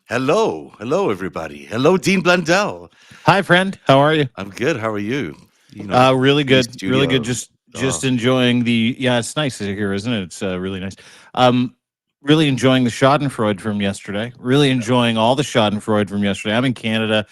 Hello, everybody. Hello, Dean Blundell. Hi, friend. How are you? I'm good. How are you? Really In the good. Really good. studio. Just Oh, enjoying the. Yeah, it's nice here, isn't it? It's really nice. Um, really enjoying the Schadenfreude from yesterday. Really enjoying all the Schadenfreude from yesterday. I'm in Canada.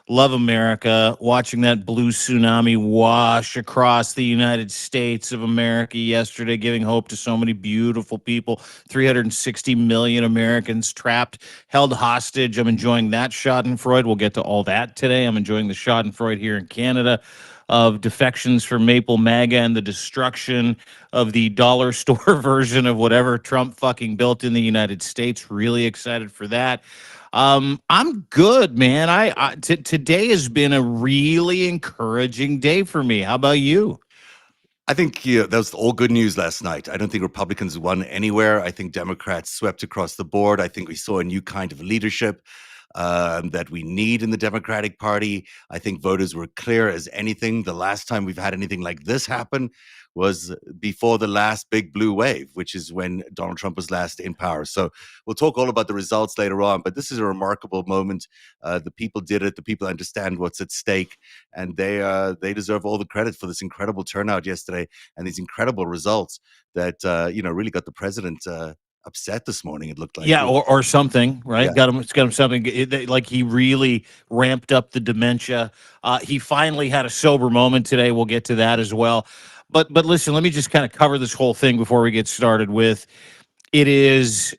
Love America. Watching that blue tsunami wash across the United States of America yesterday, giving hope to so many beautiful people. 360 million Americans trapped, held hostage. I'm enjoying that Schadenfreude. We'll get to all that today. I'm enjoying the Schadenfreude here in Canada of defections from Maple MAGA and the destruction of the dollar store version of whatever Trump fucking built in the United States. Really excited for that. I'm good, man. Today has been a really encouraging day for me. How about you? I think that was all good news last night. I don't think Republicans won anywhere. I think Democrats swept across the board. I think we saw a new kind of leadership that we need in the Democratic Party. I think voters were clear as anything. The last time we've had anything like this happen was before the last big blue wave, which is when Donald Trump was last in power. So we'll talk all about the results later on, but this is a remarkable moment. The people did it. The people understand what's at stake, and they deserve all the credit for this incredible turnout yesterday and these incredible results that really got the president upset this morning. It looked like, Yeah, or something, right? yeah. Got him something. Like he really ramped up the dementia. He finally had a sober moment today. We'll get to that as well. But listen, let me just kind of cover this whole thing before we get started with. It is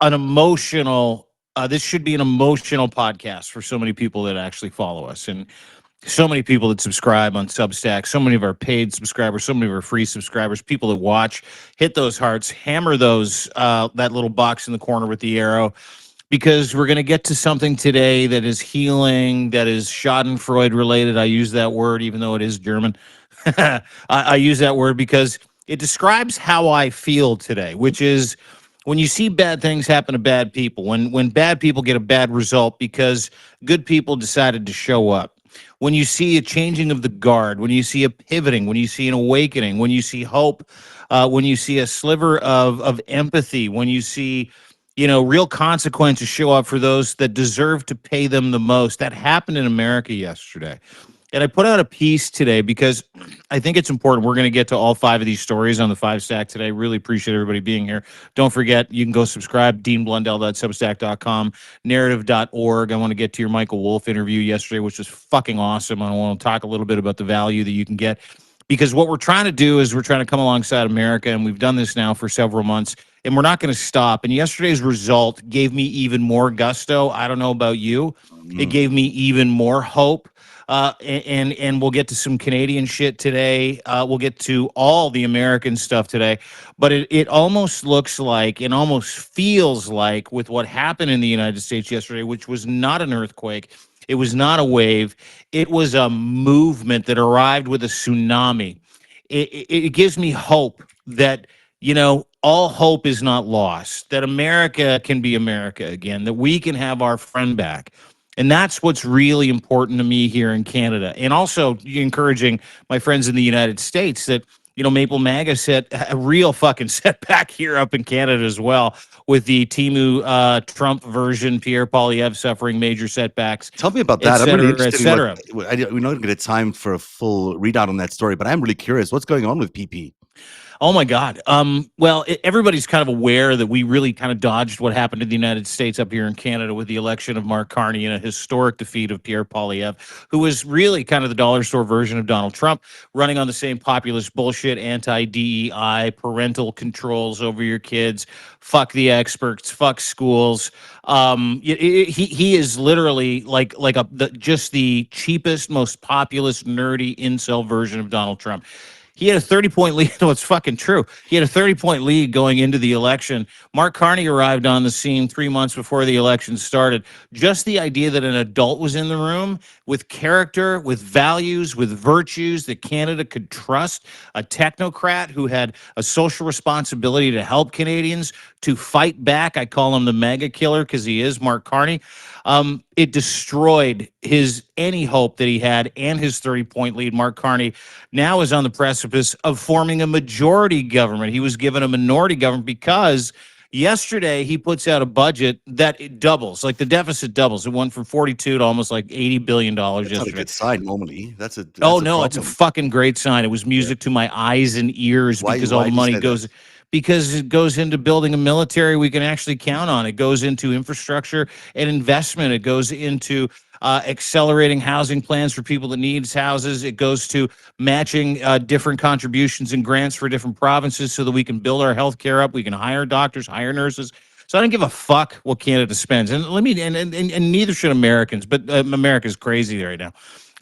an emotional. This should be an emotional podcast for so many people that actually follow us, and so many people that subscribe on Substack, so many of our paid subscribers, so many of our free subscribers, people that watch, hit those hearts, hammer those that little box in the corner with the arrow, because we're going to get to something today that is healing, that is Schadenfreude related. I use that word even though it is German. I use that word because it describes how I feel today, which is when you see bad things happen to bad people, when bad people get a bad result because good people decided to show up, when you see a changing of the guard, when you see a pivoting, when you see an awakening, when you see hope, when you see a sliver of empathy, when you see real consequences show up for those that deserve to pay them the most. That happened in America yesterday. And I put out a piece today because I think it's important. We're going to get to all five of these stories on the FiveStack today. Really appreciate everybody being here. Don't forget, you can go subscribe, deanblundell.substack.com, narrative.org. I want to get to your Michael Wolff interview yesterday, which was fucking awesome. I want to talk a little bit about the value that you can get, because what we're trying to do is we're trying to come alongside America, and we've done this now for several months, and we're not going to stop. And yesterday's result gave me even more gusto. I don't know about you. It Mm. gave me even more hope. And we'll get to some Canadian shit today. We'll get to all the American stuff today. But it almost looks like, and almost feels like, with what happened in the United States yesterday, which was not an earthquake, it was not a wave, it was a movement that arrived with a tsunami. It gives me hope that, all hope is not lost, that America can be America again, that we can have our friend back. And that's what's really important to me here in Canada. And also encouraging my friends in the United States that, Maple MAGA set a real fucking setback here up in Canada as well, with the Timu Trump version, Pierre Poilievre suffering major setbacks, Tell me about et that. I'm really cetera, et interested in what cetera. we're not going to get time for a full readout on that story, but I'm really curious what's going on with PP. Oh my God. Well, everybody's kind of aware that we really kind of dodged what happened in the United States up here in Canada with the election of Mark Carney and a historic defeat of Pierre Poilievre, who was really kind of the dollar store version of Donald Trump, running on the same populist bullshit, anti-DEI, parental controls over your kids, fuck the experts, fuck schools. He is literally like just the cheapest, most populist, nerdy incel version of Donald Trump. He had a 30-point lead. No, it's fucking true. He had a 30-point lead going into the election. Mark Carney arrived on the scene 3 months before the election started. Just the idea that an adult was in the room with character, with values, with virtues that Canada could trust, a technocrat who had a social responsibility to help Canadians, to fight back. I call him the mega killer because he is, Mark Carney. It destroyed any hope that he had and his 30-point lead. Mark Carney now is on the precipice of forming a majority government. He was given a minority government because Yesterday, he puts out a budget that it doubles, like the deficit doubles. It went from 42 to almost like $80 billion That's not a yesterday. good sign normally. Oh That's a no, it's a problem. fucking great sign. It was Yeah. music to my eyes and ears because all Why the do you money say that? goes because it goes into building a military we can actually count on. It goes into infrastructure and investment. It goes into accelerating housing plans for people that needs houses. It goes to matching different contributions and grants for different provinces so that we can build our healthcare up. We can hire doctors, hire nurses. So I don't give a fuck what Canada spends, and let me and neither should Americans. But America's crazy right now.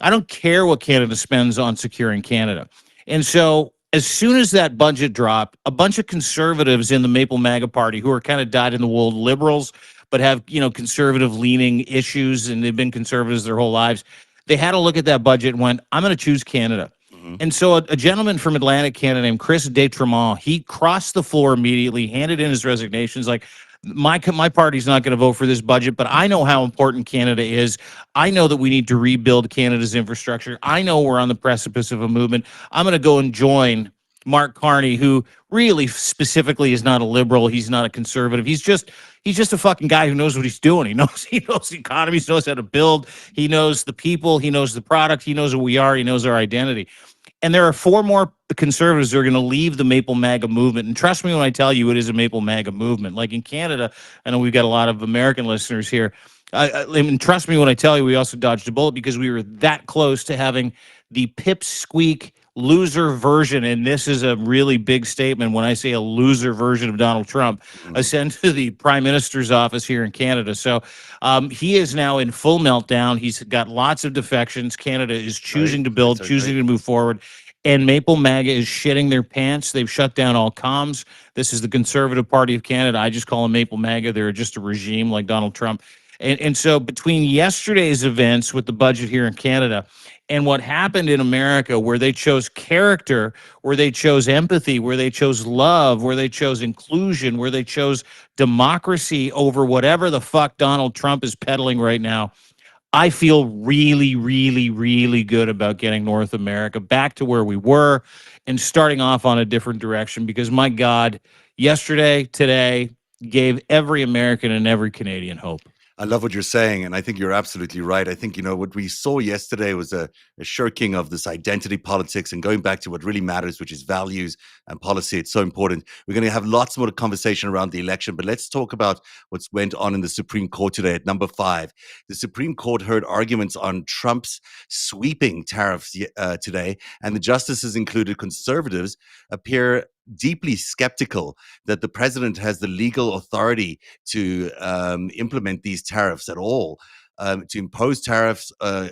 I don't care what Canada spends on securing Canada. And so as soon as that budget dropped, a bunch of conservatives in the Maple MAGA party who are kind of dyed in the wool liberals, but have, conservative leaning issues and they've been conservatives their whole lives, they had a look at that budget and went, I'm going to choose Canada. Mhm. And so a gentleman from Atlantic Canada named Chris Detremont, he crossed the floor immediately, handed in his resignations, like, my party's not going to vote for this budget, but I know how important Canada is. I know that we need to rebuild Canada's infrastructure. I know we're on the precipice of a movement. I'm going to go and join Mark Carney, who really specifically is not a liberal. He's not a conservative. He's just a fucking guy who knows what he's doing. He knows the economy. He knows how to build. He knows the people. He knows the product. He knows who we are. He knows our identity. And there are four more conservatives who are going to leave the Maple MAGA movement. And trust me when I tell you, it is a Maple MAGA movement. Like in Canada, I know we've got a lot of American listeners here. And trust me when I tell you, we also dodged a bullet because we were that close to having the pipsqueak loser version. And this is a really big statement when I say a loser version of Donald Trump Mhm. ascend to the prime minister's office here in Canada. So he is now in full meltdown. He's got lots of defections. Canada is Right. choosing to That's build, right. choosing to move forward. And Maple MAGA is shitting their pants. They've shut down all comms. This is the Conservative Party of Canada. I just call them Maple MAGA. They're just a regime like Donald Trump. And so between yesterday's events with the budget here in Canada and what happened in America, where they chose character, where they chose empathy, where they chose love, where they chose inclusion, where they chose democracy over whatever the fuck Donald Trump is peddling right now, I feel really, really, really good about getting North America back to where we were and starting off on a different direction because, my God, yesterday, today gave every American and every Canadian hope. I love what you're saying, and I think you're absolutely right. I think, what we saw yesterday was a shirking of this identity politics and going back to what really matters, which is values and policy. It's so important. We're going to have lots more conversation around the election, but let's talk about what's went on in the Supreme Court today at number 5. The Supreme Court heard arguments on Trump's sweeping tariffs today, and the justices, included conservatives, appear deeply skeptical that the president has the legal authority to implement these tariffs at all, to impose tariffs on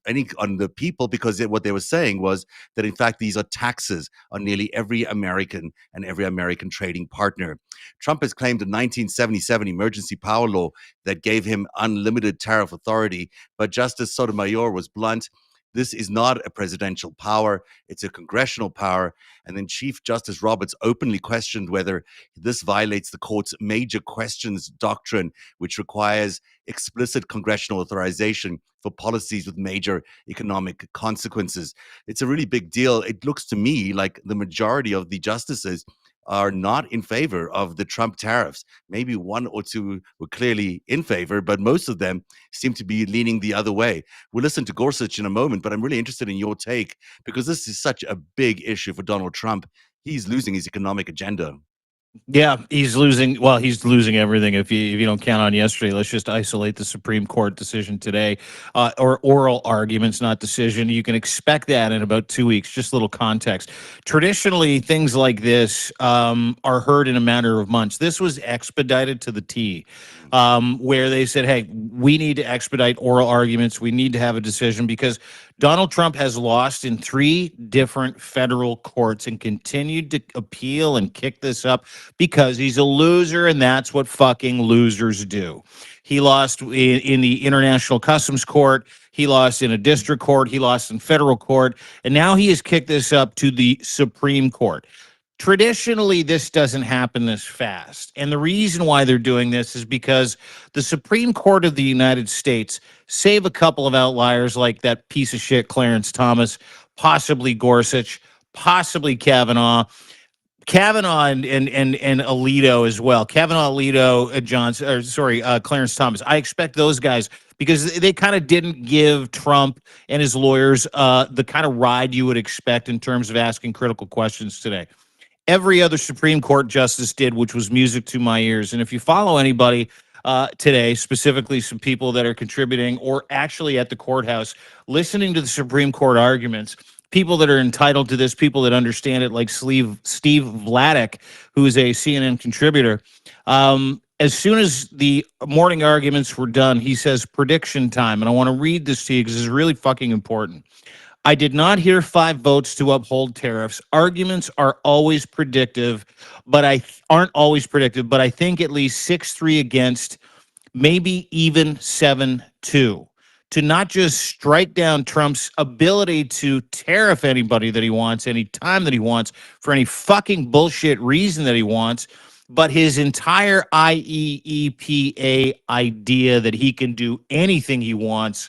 the people, because what they were saying was that in fact these are taxes on nearly every American and every American trading partner. Trump has claimed a 1977 emergency power law that gave him unlimited tariff authority, but Justice Sotomayor was blunt. This is not a presidential power, it's a congressional power. And then Chief Justice Roberts openly questioned whether this violates the court's major questions doctrine, which requires explicit congressional authorization for policies with major economic consequences. It's a really big deal. It looks to me like the majority of the justices are not in favor of the Trump tariffs. Maybe one or two were clearly in favor, but most of them seem to be leaning the other way. We'll listen to Gorsuch in a moment, but I'm really interested in your take because this is such a big issue for Donald Trump. He's losing his economic agenda. Yeah, he's losing. Well, he's losing everything. If you don't count on yesterday, let's just isolate the Supreme Court decision today, or oral arguments, not decision. You can expect that in about 2 weeks. Just a little context. Traditionally, things like this are heard in a matter of months. This was expedited to the T, Mm. where they said, "Hey, we need to expedite oral arguments. We need to have a decision because Donald Trump has lost in 3 different federal courts and continued to appeal and kick this up." Because he's a loser, and that's what fucking losers do. He lost in the International Customs Court. He lost in a district court. He lost in federal court. And now he has kicked this up to the Supreme Court. Traditionally, this doesn't happen this fast. And the reason why they're doing this is because the Supreme Court of the United States, save a couple of outliers like that piece of shit Clarence Thomas, possibly Gorsuch, possibly Kavanaugh, Kavanaugh and Alito as well. Kavanaugh, Alito, Johnson, or sorry, Clarence Thomas. I expect those guys because they kind of didn't give Trump and his lawyers the kind of ride you would expect in terms of asking critical questions today. Every other Supreme Court justice did, which was music to my ears. And if you follow anybody today, specifically some people that are contributing or actually at the courthouse, listening to the Supreme Court arguments, people that are entitled to this, people that understand it, like Steve Vladeck, who is a CNN contributor. As soon as the morning arguments were done, he says prediction time. And I want to read this to you because it's really fucking important. I did not hear 5 votes to uphold tariffs. Arguments are always predictive, but aren't always predictive, but I think at least 6-3 against, maybe even 7-2. To not just strike down Trump's ability to tariff anybody that he wants, any time that he wants, for any fucking bullshit reason that he wants, but his entire IEEPA idea that he can do anything he wants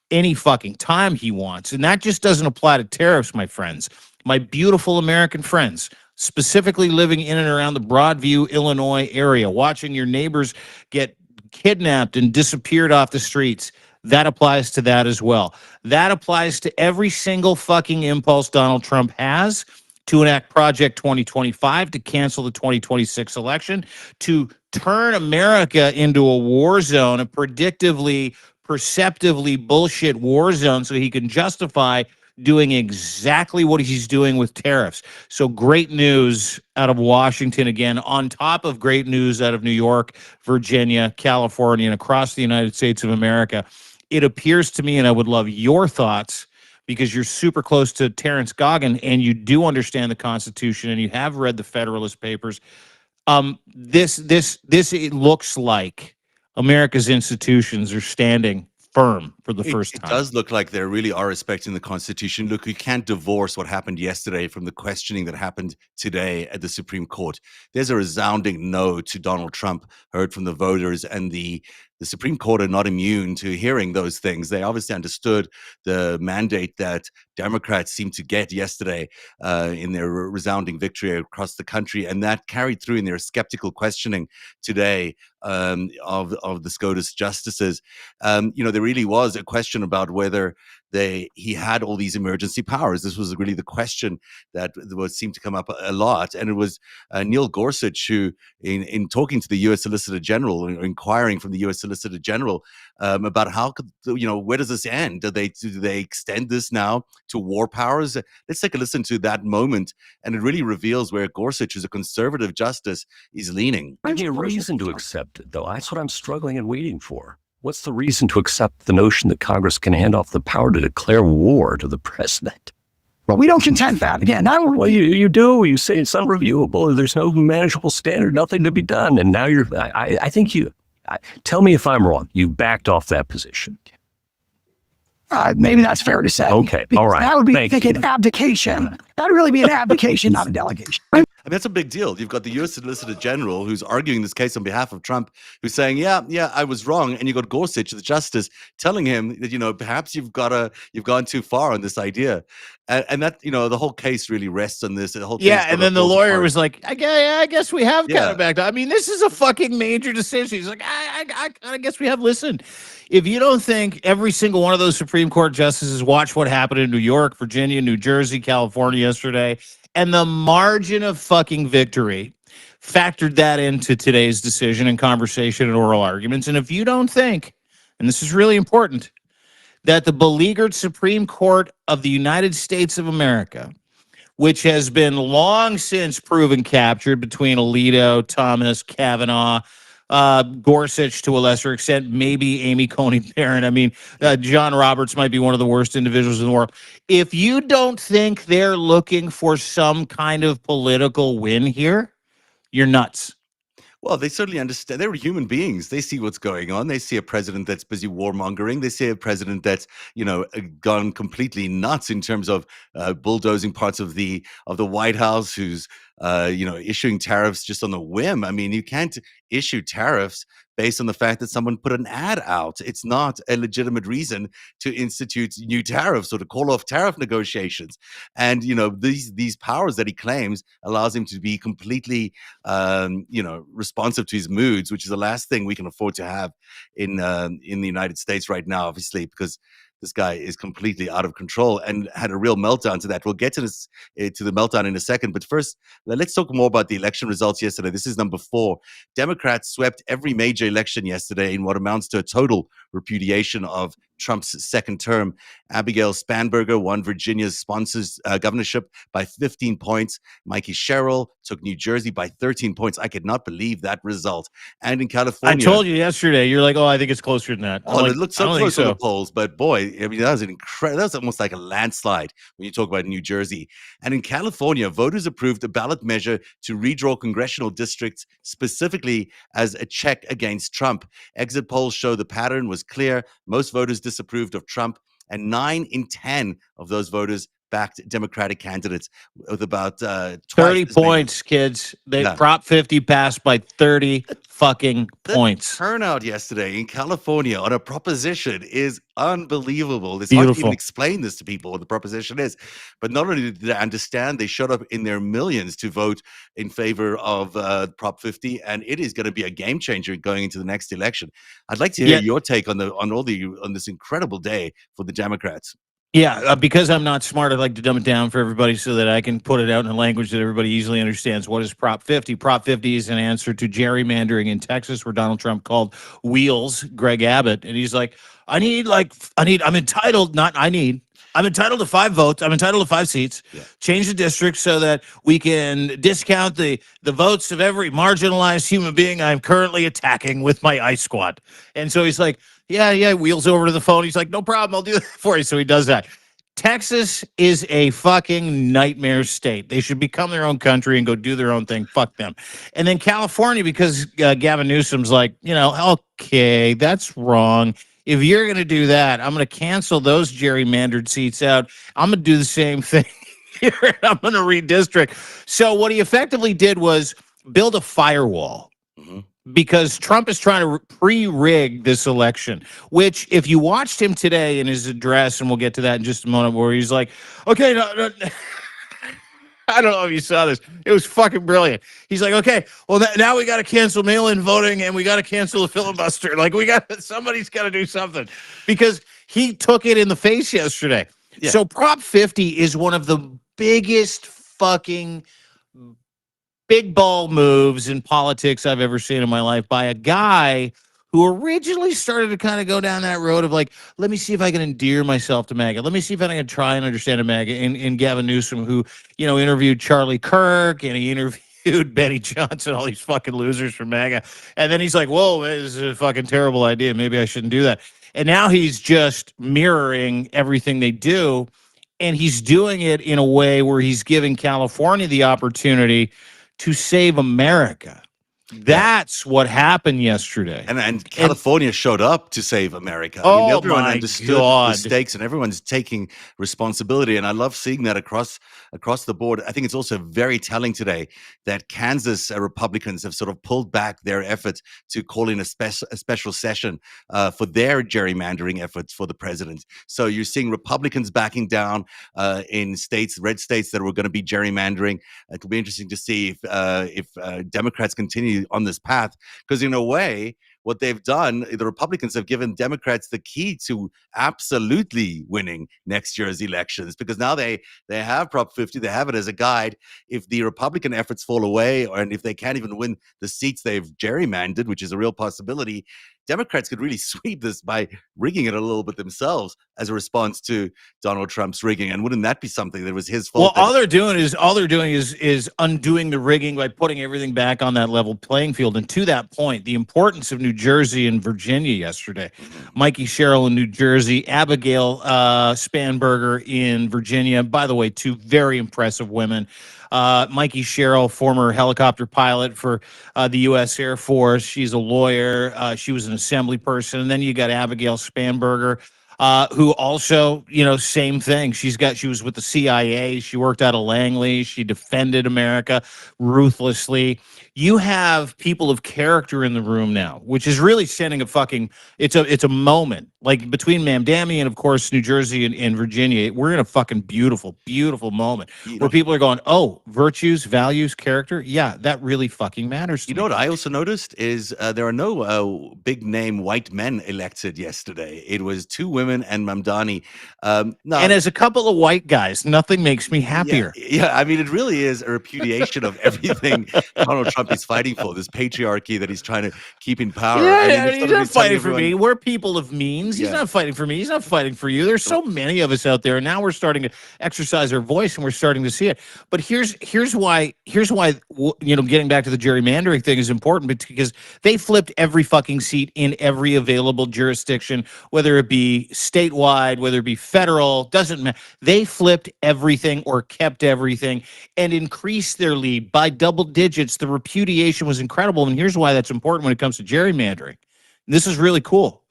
any fucking time he wants. And that just doesn't apply to tariffs, my friends. My beautiful American friends, specifically living in and around the Broadview, Illinois area, watching your neighbors get kidnapped and disappeared off the streets. That applies to that as well. That applies to every single fucking impulse Donald Trump has to enact Project 2025, to cancel the 2026 election, to turn America into a war zone, a predictively, perceptively bullshit war zone, so he can justify doing exactly what he's doing with tariffs. So great news out of Washington again, on top of great news out of New York, Virginia, California, and across the United States of America. It appears to me, and I would love your thoughts, because you're super close to Terrence Goggin and you do understand the Constitution and you have read the Federalist Papers. This it looks like America's institutions are standing firm for the first It time. does look like they really are respecting the Constitution. Look, we can't divorce what happened yesterday from the questioning that happened today at the Supreme Court. There's a resounding no to Donald Trump heard from the voters, and the Supreme Court are not immune to hearing those things. They obviously understood the mandate that Democrats seemed to get yesterday in their resounding victory across the country, and that carried through in their skeptical questioning today of the SCOTUS justices. There really was a question about whether he had all these emergency powers. This was really the question that seemed to come up a lot, and it was Neil Gorsuch who, in talking to the U.S. Solicitor General, or inquiring from the U.S. Solicitor General about how could where does this end? Do they extend this now to war powers? Let's take a listen to that moment, and it really reveals where Gorsuch, who's a conservative justice, is leaning. Give me a reason to accept it, though. That's what I'm struggling and waiting for. What's the reason to accept the notion that Congress can hand off the power to declare war to the president? Well, we don't contend that. Again, well, you do. You say it's unreviewable. There's no manageable standard, nothing to be done. And now I think tell me if I'm wrong. You backed off that position. Maybe that's fair to say. Okay, all right. That would be an abdication. That would really be an abdication, not a delegation. I mean, that's a big deal. You've got the U.S. Solicitor General who's arguing this case on behalf of Trump, who's saying, yeah, I was wrong. And you've got Gorsuch, the justice, telling him that, perhaps you've gone too far on this idea. And that, the whole case really rests on this. The whole case and then the lawyer was like, I guess we have kind of backed up. I mean, this is a fucking major decision. He's like, I kind of guess we have. Listen, if you don't think every single one of those Supreme Court justices watched what happened in New York, Virginia, New Jersey, California yesterday, and the margin of fucking victory factored that into today's decision and conversation and oral arguments. And if you don't think, and this is really important, that the beleaguered Supreme Court of the United States of America, which has been long since proven captured between Alito, Thomas, Kavanaugh, Gorsuch to a lesser extent, maybe Amy Coney Barrett. I mean, John Roberts might be one of the worst individuals in the world. If you don't think they're looking for some kind of political win here, you're nuts. Well, they certainly understand. They're human beings. They see what's going on. They see a president that's busy warmongering. They see a president that's, gone completely nuts in terms of bulldozing parts of the White House, who's, issuing tariffs just on the whim. I mean, you can't issue tariffs based on the fact that someone put an ad out. It's not a legitimate reason to institute new tariffs or to call off tariff negotiations. And these powers that he claims allows him to be completely responsive to his moods, which is the last thing we can afford to have in the United States right now, obviously, because this guy is completely out of control and had a real meltdown to that. We'll get to this to the meltdown in a second, but first, let's talk more about the election results yesterday. This is number 4. Democrats swept every major election yesterday in what amounts to a total repudiation of Trump's second term. Abigail Spanberger won Virginia's sponsors governorship by 15 points. Mikey Sherrill took New Jersey by 13 points. I could not believe that result. And in California, I told you yesterday, you're like, oh, I think it's closer than that. Oh, like, it looked so close on the polls, but boy, I mean, that was an incredible. That was almost like a landslide when you talk about New Jersey. And in California, voters approved a ballot measure to redraw congressional districts specifically as a check against Trump. Exit polls show the pattern was clear. Most voters disapproved of Trump, and 9 in 10 of those voters backed Democratic candidates with about 30 points, kids. Prop 50 passed by 30 fucking points. The turnout yesterday in California on a proposition is unbelievable. It's Beautiful. hard to even explain this to people what the proposition is. But not only did they understand, they showed up in their millions to vote in favor of Prop 50, and it is going to be a game changer going into the next election. I'd like to hear your take on this incredible day for the Democrats. Yeah, because I'm not smart, I'd like to dumb it down for everybody so that I can put it out in a language that everybody easily understands. What is Prop 50? Prop 50 is an answer to gerrymandering in Texas, where Donald Trump called wheels Greg Abbott. And he's like, I'm entitled to 5 votes. I'm entitled to 5 seats. Yeah. Change the district so that we can discount the votes of every marginalized human being I'm currently attacking with my ICE squad. And so he's like, yeah, wheels over to the phone. He's like, no problem, I'll do that for you. So he does that. Texas is a fucking nightmare state. They should become their own country and go do their own thing. Fuck them. And then California, because Gavin Newsom's like, okay, that's wrong. If you're going to do that, I'm going to cancel those gerrymandered seats out. I'm going to do the same thing here. I'm going to redistrict. So what he effectively did was build a firewall. Mm-hmm. Because Trump is trying to pre-rig this election, which if you watched him today in his address, and we'll get to that in just a moment, where he's like, okay, no. I don't know if you saw this. It was fucking brilliant. He's like, okay, well, now we got to cancel mail-in voting and we got to cancel the filibuster. Like, somebody's got to do something, because he took it in the face yesterday. Yeah. So Prop 50 is one of the biggest fucking big ball moves in politics I've ever seen in my life, by a guy who originally started to kind of go down that road of like, let me see if I can endear myself to MAGA. Let me see if I can try and understand a MAGA. In Gavin Newsom, who, interviewed Charlie Kirk, and he interviewed Benny Johnson, all these fucking losers from MAGA. And then he's like, whoa, this is a fucking terrible idea. Maybe I shouldn't do that. And now he's just mirroring everything they do. And he's doing it in a way where he's giving California the opportunity to save America. That's what happened yesterday. And California showed up to save America. Everyone understood the stakes, and everyone's taking responsibility. And I love seeing that across the board. I think it's also very telling today that Kansas Republicans have sort of pulled back their efforts to call in a special session for their gerrymandering efforts for the president. So you're seeing Republicans backing down in red states that were going to be gerrymandering. It'll be interesting to see if Democrats continue on this path, because in a way, what they've done, the Republicans have given Democrats the key to absolutely winning next year's elections, because now they have Prop 50, they have it as a guide. If the Republican efforts fall away, and if they can't even win the seats they've gerrymandered, which is a real possibility, Democrats could really sweep this by rigging it a little bit themselves as a response to Donald Trump's rigging. And wouldn't that be something that was his fault? Well, all they're doing is undoing the rigging by putting everything back on that level playing field. And to that point, the importance of New Jersey and Virginia yesterday. Mikey Sherrill in New Jersey, Abigail Spanberger in Virginia. By the way, 2 very impressive women. Mikey Sherrill, former helicopter pilot for the U.S. Air Force. She's a lawyer. She was an assembly person. And then you got Abigail Spanberger, who also, same thing. She was with the CIA. She worked out of Langley. She defended America ruthlessly. You have people of character in the room now, which is really sending it's a moment like between Mamdani and of course New Jersey and Virginia. We're in a fucking beautiful, beautiful moment where people are going, oh, virtues, values, character. Yeah, that really fucking matters to You me. know what I also noticed is there are no big name white men elected yesterday. It was 2 women and Mamdani. Now, And as a couple of white guys, nothing makes me happier. yeah. I mean, it really is a repudiation of everything Donald Trump is fighting for. This patriarchy that he's trying to keep in power. I mean, He's not fighting for me. everyone, We're people of means. He's not fighting for me. He's not fighting for you. There's so many of us out there, and now we're starting to exercise our voice, and we're starting to see it. But here's why getting back to the gerrymandering thing is important, because they flipped every fucking seat in every available jurisdiction, whether it be statewide, whether it be federal, doesn't matter. They flipped everything or kept everything and increased their lead by double digits. The repudiation was incredible, and here's why that's important when it comes to gerrymandering. This is really cool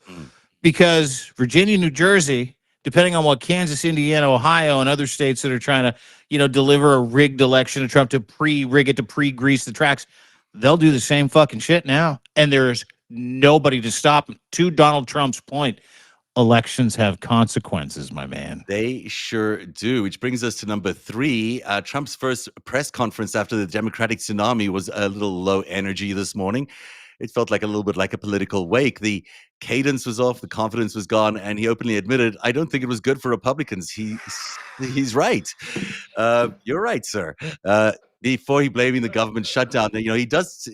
because Virginia, New Jersey, depending on what Kansas, Indiana, Ohio, and other states that are trying to, deliver a rigged election to Trump to pre-rig it, to pre-grease the tracks, they'll do the same fucking shit now. And there's nobody to stop them. To Donald Trump's point, elections have consequences, my man. They sure do, which brings us to number 3. Trump's first press conference after the Democratic tsunami was a little low energy this morning. It felt like a little bit like a political wake. The cadence was off, the confidence was gone, and he openly admitted, I don't think it was good for Republicans. He's right. You're right, sir. Before he blaming the government shutdown, he does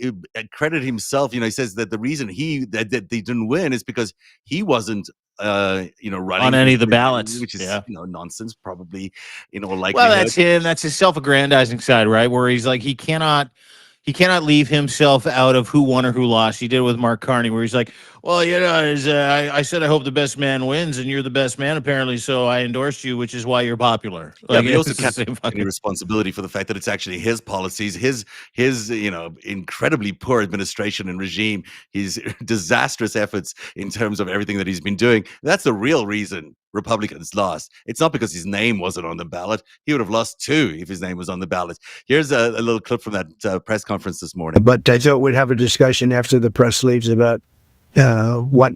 credit himself. He says that the reason that they didn't win is because he wasn't running on any of the ballots, which is nonsense, probably likelihood. Well, that's him. That's his self-aggrandizing side, right? Where he's like, he cannot leave himself out of who won or who lost. He did it with Mark Carney, where he's like, well, I said I hope the best man wins, and you're the best man apparently, so I endorsed you, which is why you're popular. But he also can't take any responsibility for the fact that it's actually his policies, his incredibly poor administration and regime, his disastrous efforts in terms of everything that he's been doing. That's the real reason Republicans lost. It's not because his name wasn't on the ballot. He would have lost too if his name was on the ballot. Here's a little clip from that press conference this morning. But I thought we'd have a discussion after the press leaves about what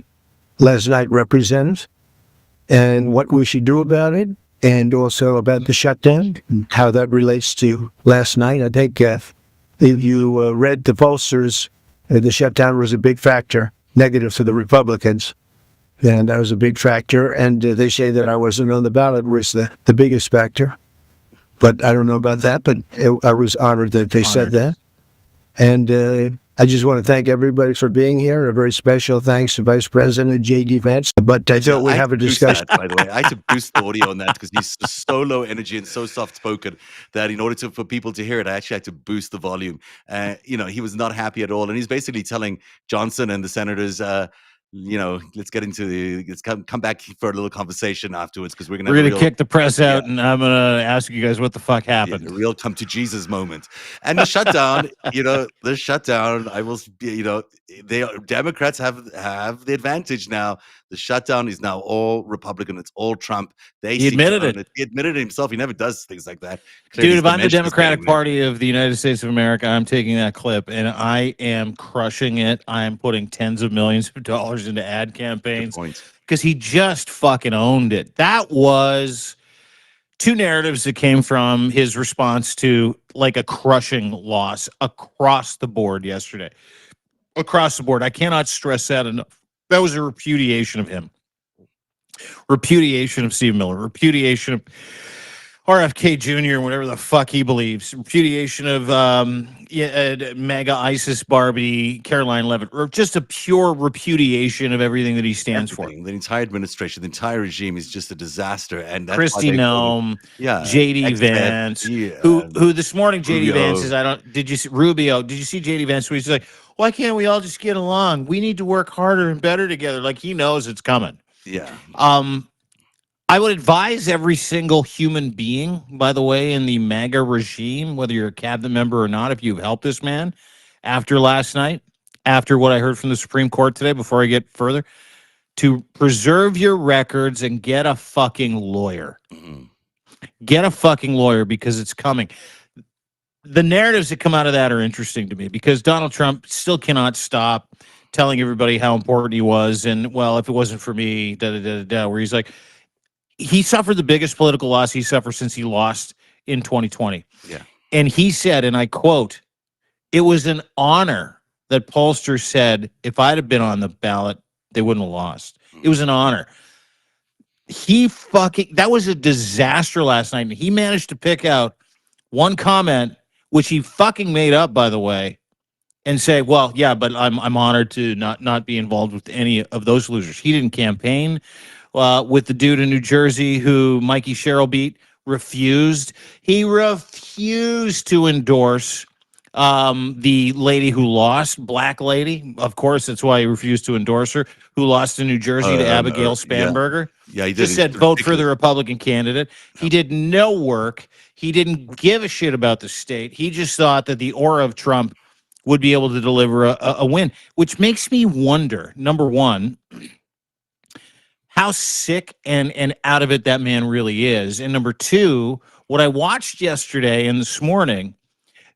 last night represents and what we should do about it, and also about the shutdown, how that relates to last night. I think if you read the pollsters, the shutdown was a big factor, negative for the Republicans. And that was a big factor. And they say that I wasn't on the ballot was the biggest factor. But I don't know about that. But I was honored that they said that. And I just want to thank everybody for being here. A very special thanks to Vice President J.D. Vance. But I thought we'd have a discussion. That, by the way, I had to boost the audio on that because he's so low energy and so soft spoken that in order for people to hear it, I actually had to boost the volume. He was not happy at all, and he's basically telling Johnson and the senators, let's get into let's come back for a little conversation afterwards, because we're gonna kick the press out, and I'm gonna ask you guys what the fuck happened. A real come to Jesus moment. And the shutdown, I will, Democrats have the advantage now. The shutdown is now all Republican. It's all Trump. He admitted it. He admitted it himself. He never does things like that. Dude, if I'm the Democratic Party of the United States of America, I'm taking that clip and I am crushing it. I am putting tens of millions of dollars into ad campaigns because he just fucking owned it. That was 2 narratives that came from his response to like a crushing loss across the board yesterday. Across the board. I cannot stress that enough. That was a repudiation of him. Repudiation of Steve Miller. Repudiation of RFK Jr., whatever the fuck he believes. Repudiation of MAGA ISIS Barbie, Caroline Levitt. Just a pure repudiation of everything that he stands for. The entire administration, the entire regime is just a disaster. And that's Kristi Noem, J.D. Vance, who this morning J.D. Vance is, did you see Rubio? Did you see J.D. Vance? Where he's like, why can't we all just get along? We need to work harder and better together. Like he knows it's coming. Yeah. I would advise every single human being, by the way, in the MAGA regime, whether you're a cabinet member or not, if you've helped this man after last night, after what I heard from the Supreme Court today, before I get further, to preserve your records and get a fucking lawyer. Get a fucking lawyer because it's coming. The narratives that come out of that are interesting to me because Donald Trump still cannot stop telling everybody how important he was. And, well, if it wasn't for me, where he's like, he suffered the biggest political loss he suffered since he lost in 2020. Yeah. And he said, and I quote, "It was an honor that pollsters said if I'd have been on the ballot, they wouldn't have lost. It was an honor." That was a disaster last night. And he managed to pick out one comment, which he fucking made up, by the way, and say, well, yeah, but I'm honored to not be involved with any of those losers. He didn't campaign with the dude in New Jersey who Mikey Sherrill beat. He refused to endorse the lady who lost, black lady. Of course, that's why he refused to endorse her, who lost in New Jersey to Abigail Spanberger. Yeah, he did. Just said vote for the Republican candidate. He did no work. He didn't give a shit about the state. He just thought that the aura of Trump would be able to deliver a win, which makes me wonder, number one, how sick and out of it that man really is. And number two, what I watched yesterday and this morning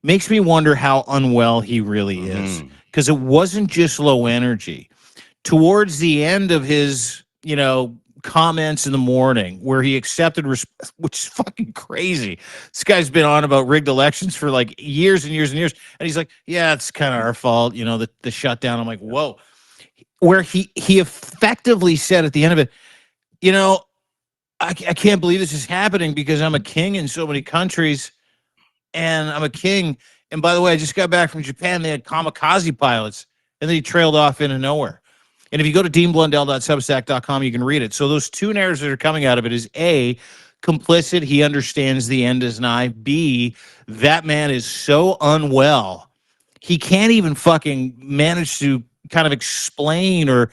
makes me wonder how unwell he really is. Because it wasn't just low energy. Towards the end of his, comments in the morning where he accepted, which is fucking crazy. This guy's been on about rigged elections for like years and years and years. And he's like, yeah, it's kind of our fault, the shutdown. I'm like, whoa. Where he effectively said at the end of it, I can't believe this is happening because I'm a king in so many countries and I'm a king. And by the way, I just got back from Japan. They had kamikaze pilots and then he trailed off into nowhere. And if you go to deanblundell.substack.com, you can read it. So those two narratives that are coming out of it is A, complicit. He understands the end is nigh. B, that man is so unwell. He can't even fucking manage to kind of explain or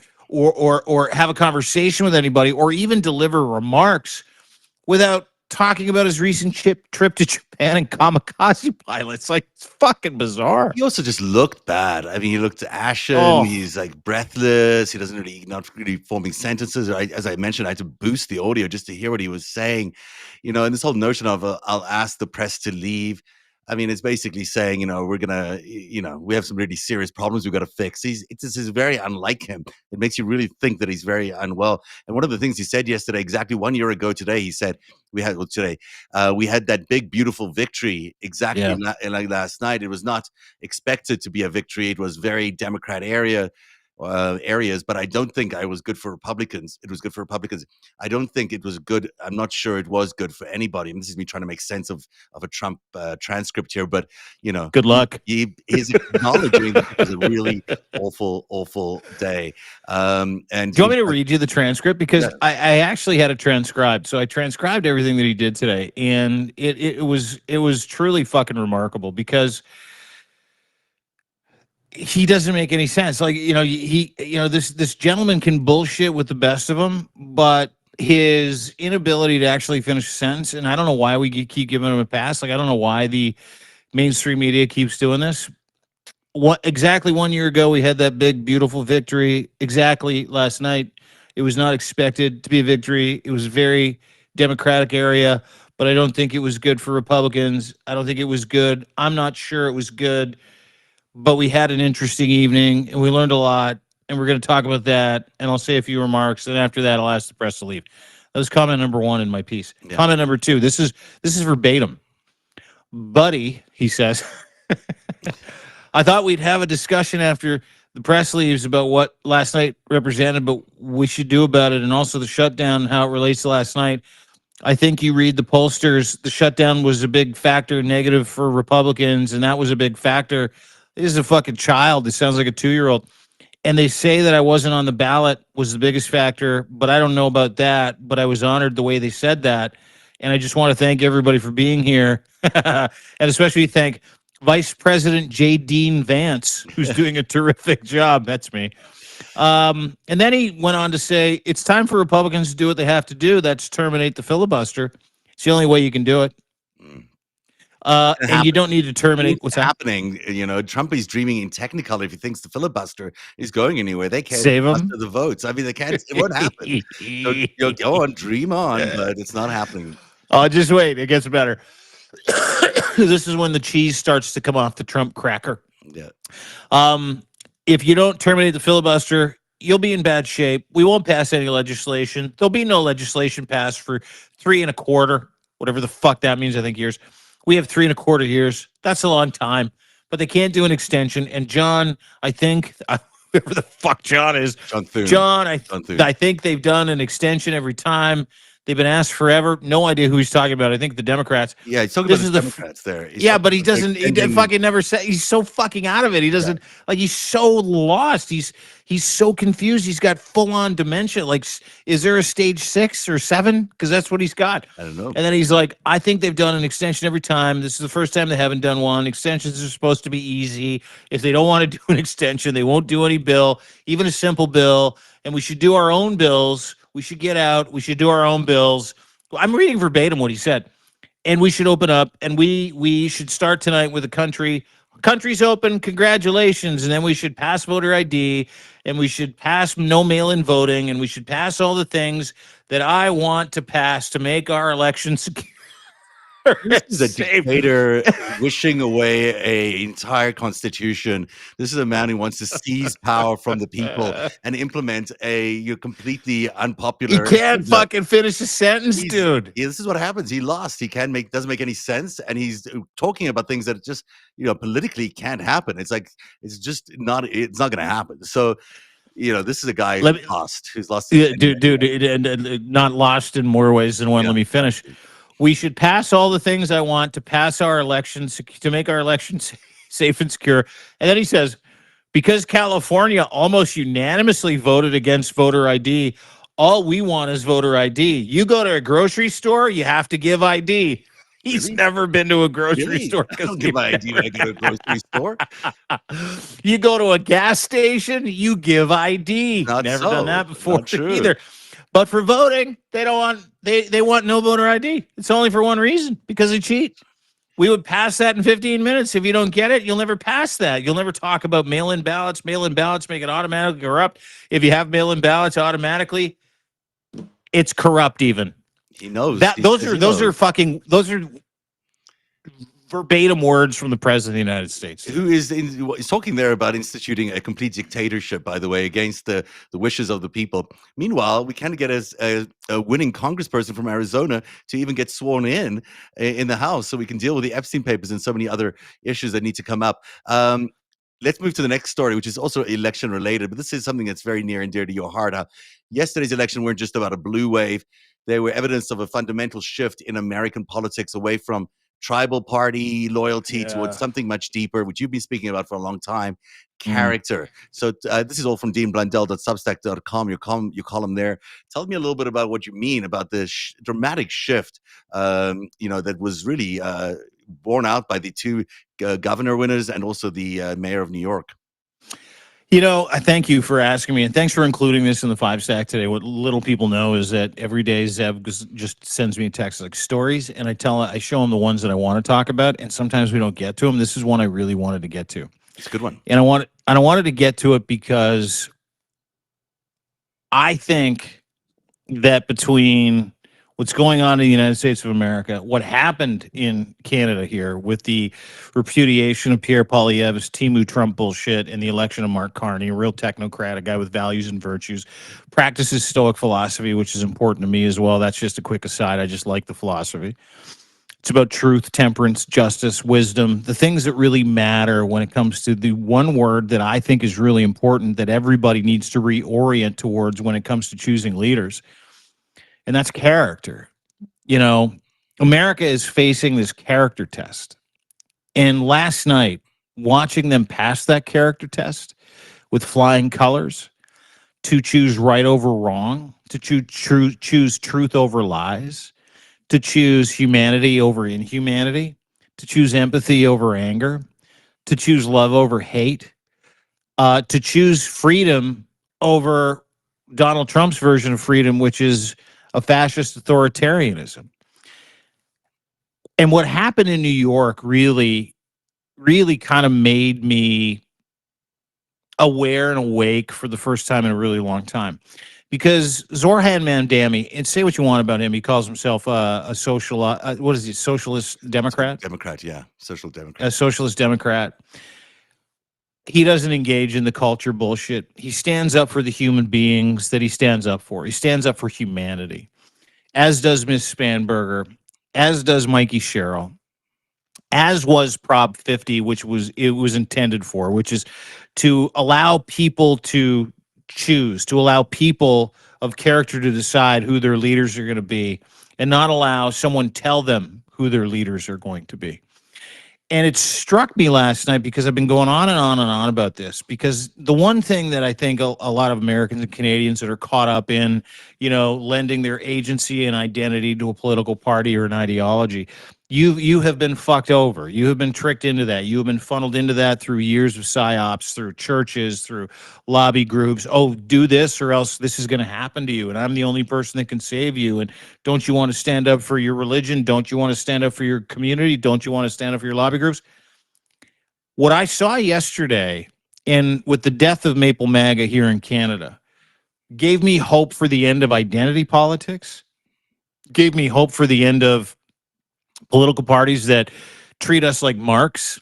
have a conversation with anybody or even deliver remarks without talking about his recent trip to Japan and kamikaze pilots. Like, it's fucking bizarre. He also just looked bad. I mean, he looked ashen. He's like breathless. He not really forming sentences. As I mentioned, I had to boost the audio just to hear what he was saying. And this whole notion of I'll ask the press to leave. I mean, it's basically saying, we're going to, we have some really serious problems we've got to fix. This is very unlike him. It makes you really think that he's very unwell. And one of the things he said yesterday, exactly 1 year ago today, he said, we had that big, beautiful victory exactly like last night. It was not expected to be a victory. It was very Democrat areas, but I don't think I was good for Republicans. It was good for Republicans. I don't think it was good. I'm not sure it was good for anybody. And this is me trying to make sense of a Trump transcript here, but good luck. He is acknowledging that it was a really awful day. And do you want me to read you the transcript? Because I actually had it transcribed. So I transcribed everything that he did today, and it was truly fucking remarkable because he doesn't make any sense. Like, this gentleman can bullshit with the best of them, but his inability to actually finish a sentence, and I don't know why we keep giving him a pass. Like, I don't know why the mainstream media keeps doing this. Exactly 1 year ago, we had that big, beautiful victory. Exactly last night, it was not expected to be a victory. It was a very Democratic area, but I don't think it was good for Republicans. I don't think it was good. I'm not sure it was good. But we had an interesting evening, and we learned a lot, and we're going to talk about that, and I'll say a few remarks, and after that, I'll ask the press to leave. That was comment number one in my piece. Yeah. Comment number two, this is verbatim. Buddy, he says, I thought we'd have a discussion after the press leaves about what last night represented, but we should do about it, and also the shutdown and how it relates to last night. I think you read the pollsters, the shutdown was a big factor, negative for Republicans, and that was a big factor. This is a fucking child. It sounds like a 2-year-old. And they say that I wasn't on the ballot was the biggest factor, but I don't know about that. But I was honored the way they said that. And I just want to thank everybody for being here. And especially thank Vice President J. Dean Vance, who's doing a terrific job. That's me. And then he went on to say, it's time for Republicans to do what they have to do. That's terminate the filibuster. It's the only way you can do it. And you don't need to terminate. It's What's that? happening. Trump is dreaming in Technicolor if he thinks the filibuster is going anywhere. They can't Save 'em? muster the votes. I mean, they can't. It won't happen. So, go on, dream on, but it's not happening. Oh, just wait. It gets better. This is when the cheese starts to come off the Trump cracker. Yeah. If you don't terminate the filibuster, you'll be in bad shape. We won't pass any legislation. There'll be no legislation passed for 3.25, whatever the fuck that means, I think, years. We have 3.25 years. That's a long time, but they can't do an extension. And John, I think, whoever the fuck John is, John Thune. John, John Thune. I think they've done an extension every time. They've been asked forever. No idea who he's talking about. I think the Democrats. Yeah, he's talking This about is the the Democrats there. He's Yeah, talking but he about doesn't. He extending- fucking never said. He's so fucking out of it. He doesn't like. He's so lost. He's so confused. He's got full on dementia. Like, is there a stage 6 or 7? Because that's what he's got. I don't know. And then he's like, I think they've done an extension every time. This is the first time they haven't done one. Extensions are supposed to be easy. If they don't want to do an extension, they won't do any bill, even a simple bill. And we should do our own bills. We should get out. We should do our own bills. I'm reading verbatim what he said. And we should open up, and we should start tonight with country's open, congratulations. And then we should pass voter ID, and we should pass no mail-in voting, and we should pass all the things that I want to pass to make our election secure. This is a dictator wishing away an entire constitution. This is a man who wants to seize power from the people and implement a completely unpopular. He can't fucking finish a sentence, dude. Yeah, this is what happens. He lost. He doesn't make any sense, and he's talking about things that just politically can't happen. It's like it's not going to happen. So. This is a guy who's lost. Dude, and not lost in more ways than one. Yeah. Let me finish. We should pass all the things I want to pass our elections to make our elections safe and secure. And then he says, because California almost unanimously voted against voter ID, all we want is voter ID. You go to a grocery store, you have to give ID. He's never been to a grocery store. I don't give my ID when I go to a grocery store. You go to a gas station, you give ID. Never done that before either. But for voting, they don't want they want no voter ID. It's only for one reason, because they cheat. We would pass that in 15 minutes. If you don't get it, you'll never pass that. You'll never talk about mail-in ballots. Mail-in ballots make it automatically corrupt. If you have mail-in ballots automatically, it's corrupt even. He knows that those are verbatim words from the president of the United States. Who is he's talking there about instituting a complete dictatorship, by the way, against the wishes of the people. Meanwhile, we can't get a winning congressperson from Arizona to even get sworn in the House so we can deal with the Epstein papers and so many other issues that need to come up. Let's move to the next story, which is also election related, but this is something that's very near and dear to your heart. Yesterday's election weren't just about a blue wave. They were evidence of a fundamental shift in American politics away from tribal party loyalty towards something much deeper, which you've been speaking about for a long time, character. So this is all from deanblundell.substack.com, your column there. Tell me a little bit about what you mean about the dramatic shift, that was really borne out by the two governor winners and also the mayor of New York. I thank you for asking me, and thanks for including this in the FiveStack today. What little people know is that every day Zeb just sends me a text like stories, and I show him the ones that I want to talk about, and sometimes we don't get to them. This is one I really wanted to get to. It's a good one. And I wanted to get to it because I think that between what's going on in the United States of America, what happened in Canada here with the repudiation of Pierre Poilievre's Timu Trump bullshit and the election of Mark Carney, a real technocrat, a guy with values and virtues, practices Stoic philosophy, which is important to me as well. That's just a quick aside. I just like the philosophy. It's about truth, temperance, justice, wisdom, the things that really matter when it comes to the one word that I think is really important that everybody needs to reorient towards when it comes to choosing leaders. And that's character. America is facing this character test. And last night, watching them pass that character test with flying colors, to choose right over wrong, to choose truth over lies, to choose humanity over inhumanity, to choose empathy over anger, to choose love over hate, to choose freedom over Donald Trump's version of freedom, which is a fascist authoritarianism. And what happened in New York really, really kind of made me aware and awake for the first time in a really long time. Because Zorhan Mamdani, and say what you want about him, he calls himself a social, what is he, socialist Democrat? Democrat, yeah, social A democrat. socialist Democrat. He doesn't engage in the culture bullshit. He stands up for the human beings that he stands up for. He stands up for humanity, as does Miss Spanberger, as does Mikey Sherrill, as was Prop 50, which was intended for, which is to allow people to choose, to allow people of character to decide who their leaders are going to be, and not allow someone tell them who their leaders are going to be. And it struck me last night because I've been going on and on and on about this, because the one thing that I think a lot of Americans and Canadians that are caught up in, lending their agency and identity to a political party or an ideology, you have been fucked over. You have been tricked into that. You have been funneled into that through years of psyops, through churches, through lobby groups. Oh, do this or else this is going to happen to you. And I'm the only person that can save you. And don't you want to stand up for your religion? Don't you want to stand up for your community? Don't you want to stand up for your lobby groups? What I saw yesterday, and with the death of Maple MAGA here in Canada, gave me hope for the end of identity politics, gave me hope for the end of political parties that treat us like marks.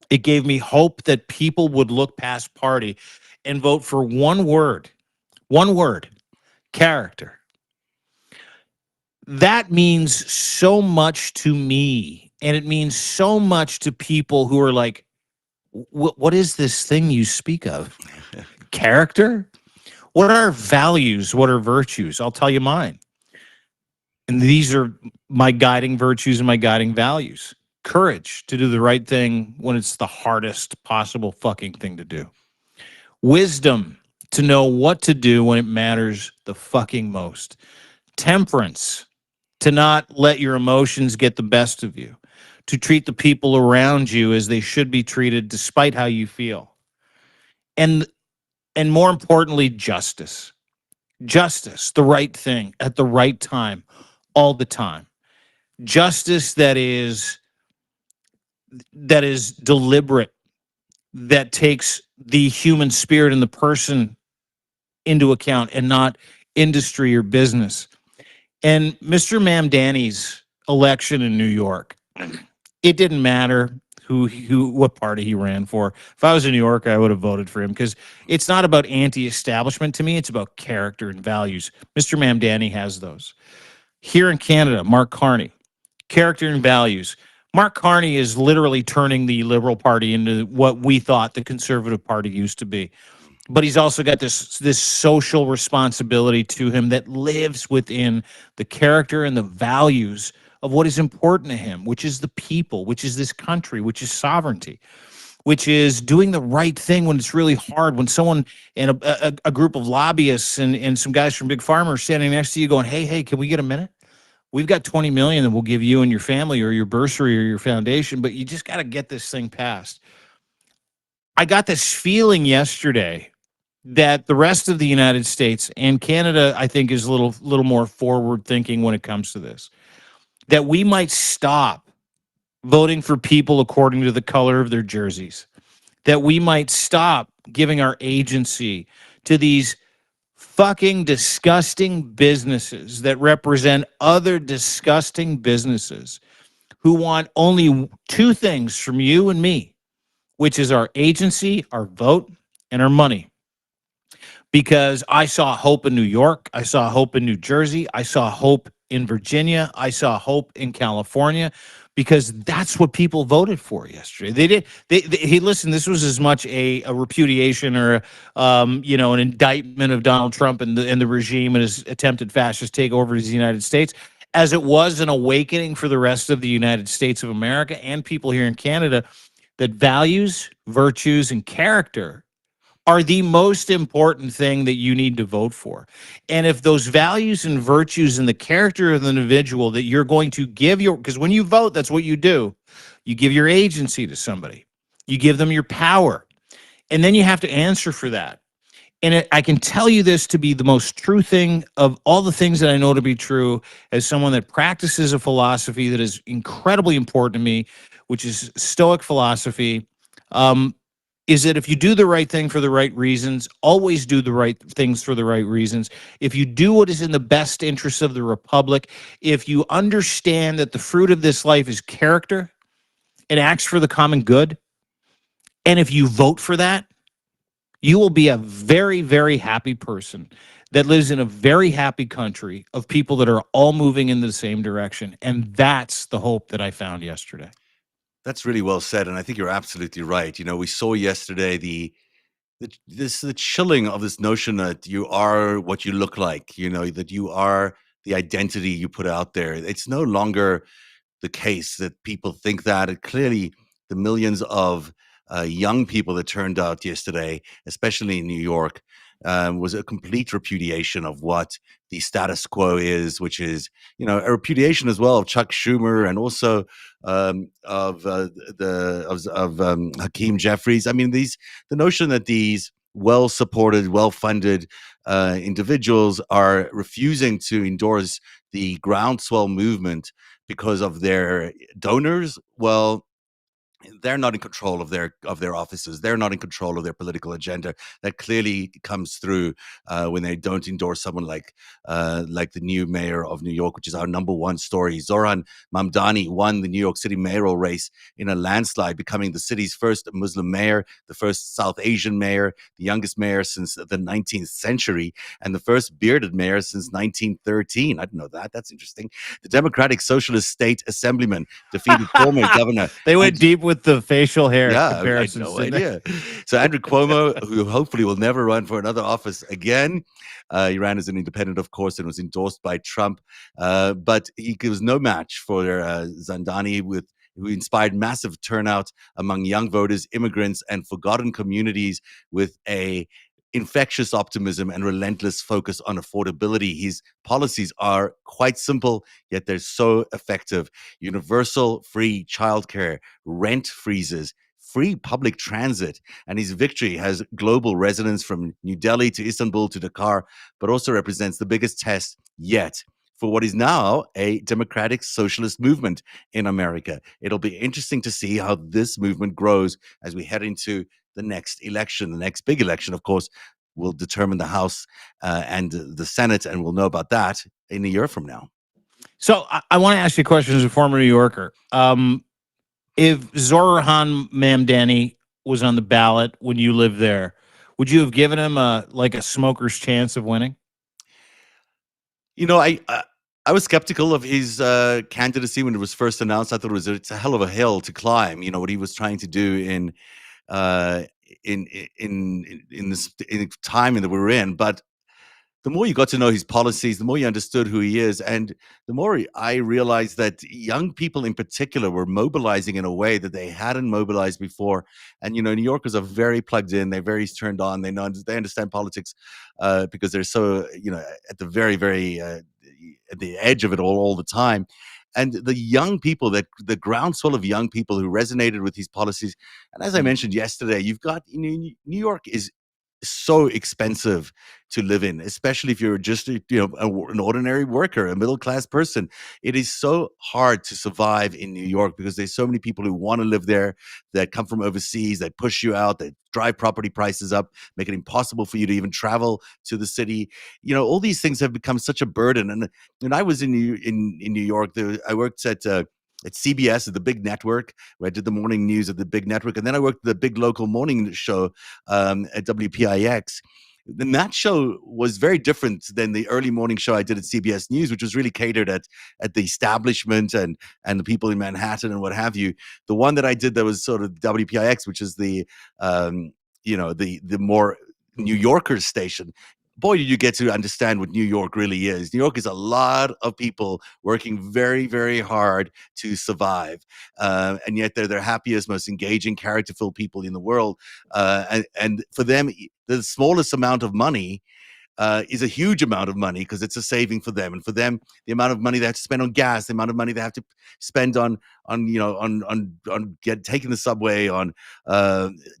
It gave me hope that people would look past party and vote for one word, character. That means so much to me, and it means so much to people who are like, what is this thing you speak of? Character? What are values? What are virtues? I'll tell you mine. And these are my guiding virtues and my guiding values. Courage to do the right thing when it's the hardest possible fucking thing to do. Wisdom to know what to do when it matters the fucking most. Temperance to not let your emotions get the best of you. To treat the people around you as they should be treated despite how you feel. And more importantly, justice. Justice, the right thing at the right time, all the time. Justice that is deliberate, that takes the human spirit and the person into account and not industry or business. And Mr. Mamdani's election in New York, it didn't matter what party he ran for. If I was in New York, I would have voted for him, because it's not about anti-establishment to me. It's about character and values. Mr. Mamdani has those. Here in Canada, Mark Carney, character and values. Mark Carney is literally turning the Liberal Party into what we thought the Conservative Party used to be. But he's also got this social responsibility to him that lives within the character and the values of what is important to him, which is the people, which is this country, which is sovereignty, which is doing the right thing when it's really hard, when someone and a group of lobbyists and some guys from Big Pharma are standing next to you going, hey, can we get a minute? We've got 20 million that we'll give you and your family or your bursary or your foundation, but you just got to get this thing passed. I got this feeling yesterday that the rest of the United States and Canada, I think, is a little more forward thinking when it comes to this, that we might stop voting for people according to the color of their jerseys, that we might stop giving our agency to these fucking disgusting businesses that represent other disgusting businesses who want only two things from you and me, which is our agency, our vote, and our money. Because I saw hope in New York, I saw hope in New Jersey, I saw hope in Virginia, I saw hope in California, because that's what people voted for yesterday. They did. Hey, listen, this was as much a repudiation or an indictment of Donald Trump and the regime and his attempted fascist takeover of the United States, as it was an awakening for the rest of the United States of America and people here in Canada, that values, virtues, and character are the most important thing that you need to vote for. And if those values and virtues and the character of the individual that you're going to give because when you vote, that's what you do. You give your agency to somebody. You give them your power. And then you have to answer for that. And I can tell you this to be the most true thing of all the things that I know to be true as someone that practices a philosophy that is incredibly important to me, which is Stoic philosophy. Um, is that if you do the right thing for the right reasons, always do the right things for the right reasons. If you do what is in the best interest of the republic, if you understand that the fruit of this life is character and acts for the common good, and if you vote for that, you will be a very, very happy person that lives in a very happy country of people that are all moving in the same direction. And that's the hope that I found yesterday. That's really well said, and I think you're absolutely right. We saw yesterday the chilling of this notion that you are what you look like. That you are the identity you put out there. It's no longer the case that people think that. It clearly, the millions of young people that turned out yesterday, especially in New York, was a complete repudiation of what the status quo is, which is, a repudiation as well of Chuck Schumer and also of Hakeem Jeffries. I mean, the notion that these well-supported, well-funded individuals are refusing to endorse the groundswell movement because of their donors. Well, they're not in control of their offices. They're not in control of their political agenda. That clearly comes through when they don't endorse someone like the new mayor of New York, which is our number one story. Zoran Mamdani won the New York City mayoral race in a landslide, becoming the city's first Muslim mayor, the first South Asian mayor, the youngest mayor since the 19th century, and the first bearded mayor since 1913. I didn't know that. That's interesting. The Democratic Socialist State Assemblyman defeated former governor. They went deep with the facial hair Yeah, I had comparisons. no didn't they? idea. So Andrew Cuomo, who hopefully will never run for another office again, he ran as an independent, of course, and was endorsed by Trump. But he was no match for Zandani, who inspired massive turnout among young voters, immigrants, and forgotten communities with a infectious optimism and relentless focus on affordability. His policies are quite simple, yet they're so effective. Universal free childcare, rent freezes, free public transit, and his victory has global resonance from New Delhi to Istanbul to Dakar, but also represents the biggest test yet for what is now a democratic socialist movement in America. It'll be interesting to see how this movement grows as we head into the next election. The next big election, of course, will determine the House and the Senate, and we'll know about that in a year from now. So I want to ask you a question as a former New Yorker. If Zoran Mamdani was on the ballot when you lived there, would you have given him a smoker's chance of winning? I was skeptical of his candidacy when it was first announced. I thought it's a hell of a hill to climb. What he was trying to do in this time that we're in. But the more you got to know his policies, the more you understood who he is, and the more I realized that young people in particular were mobilizing in a way that they hadn't mobilized before. And New Yorkers are very plugged in; they're very turned on. They understand politics because they're so at the very, very at the edge of it all the time. And the young people, the groundswell of young people who resonated with these policies. And as I mentioned yesterday, you've got New York is so expensive to live in, especially if you're just an ordinary worker, a middle class person. It is so hard to survive in New York because there's so many people who want to live there that come from overseas, that push you out, that drive property prices up, make it impossible for you to even travel to the city. All these things have become such a burden. And when I was in New York, I worked at CBS, at the big network, where I did the morning news at the big network. And then I worked at the big local morning show at WPIX. And that show was very different than the early morning show I did at CBS News, which was really catered at the establishment and the people in Manhattan and what have you. The one that I did that was sort of WPIX, which is the more New Yorkers station. Boy, did you get to understand what New York really is. New York is a lot of people working very, very hard to survive. And yet they're their happiest, most engaging, character-filled people in the world. And for them, the smallest amount of money is a huge amount of money because it's a saving for them. And for them, the amount of money they have to spend on gas, the amount of money they have to spend on taking the subway, on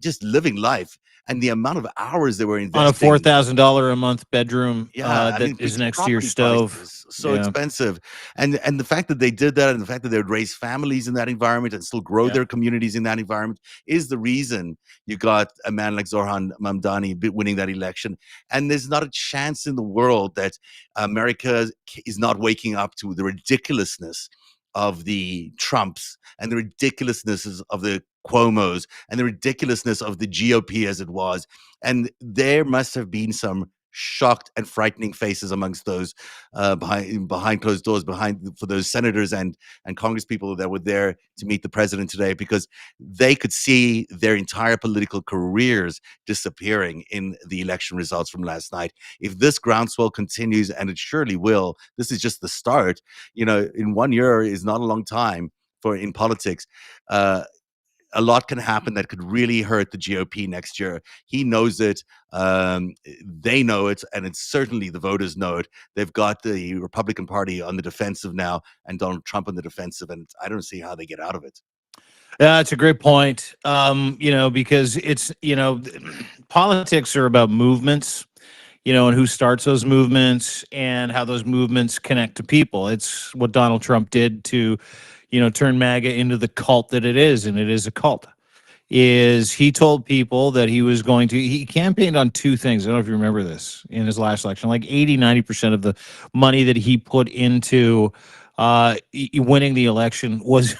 just living life and the amount of hours they were On a investing. $4,000 a month bedroom I that mean, is because next to your property stove. prices so Yeah. expensive, and the fact that they did that, and the fact that they would raise families in that environment and still grow Yeah. their communities in that environment is the reason you got a man like Zoran Mamdani winning that election. And there's not a chance in the world that America is not waking up to the ridiculousness of the Trumps and the ridiculousness of the Cuomos and the ridiculousness of the GOP as it was. And there must have been some shocked and frightening faces amongst those behind closed doors, for those senators and Congress people that were there to meet the president today, because they could see their entire political careers disappearing in the election results from last night. If this groundswell continues, and it surely will, this is just the start. In 1 year is not a long time in politics. A lot can happen that could really hurt the GOP next year. He knows it. They know it, and it's certainly the voters know it. They've got the Republican Party on the defensive now, and Donald Trump on the defensive, and I don't see how they get out of it. Yeah, it's a great point. Because it's politics are about movements, and who starts those movements and how those movements connect to people. It's what Donald Trump did to, turn MAGA into the cult that it is, and it is a cult. Is he told people that he campaigned on two things. I don't know if you remember this in his last election, like 90% of the money that he put into winning the election was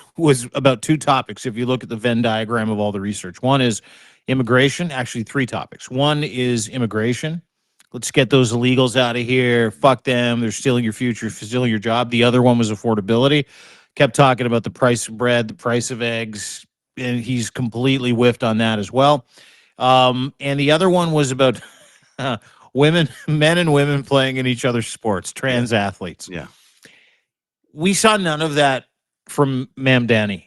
about two topics. If you look at the Venn diagram of all the research, one is immigration, actually three topics. One is immigration. Let's get those illegals out of here. Fuck them. They're stealing your future, stealing your job. The other one was affordability. Kept talking about the price of bread, the price of eggs, and he's completely whiffed on that as well. And the other one was about men and women playing in each other's sports, trans athletes. Yeah. We saw none of that from Mamdani.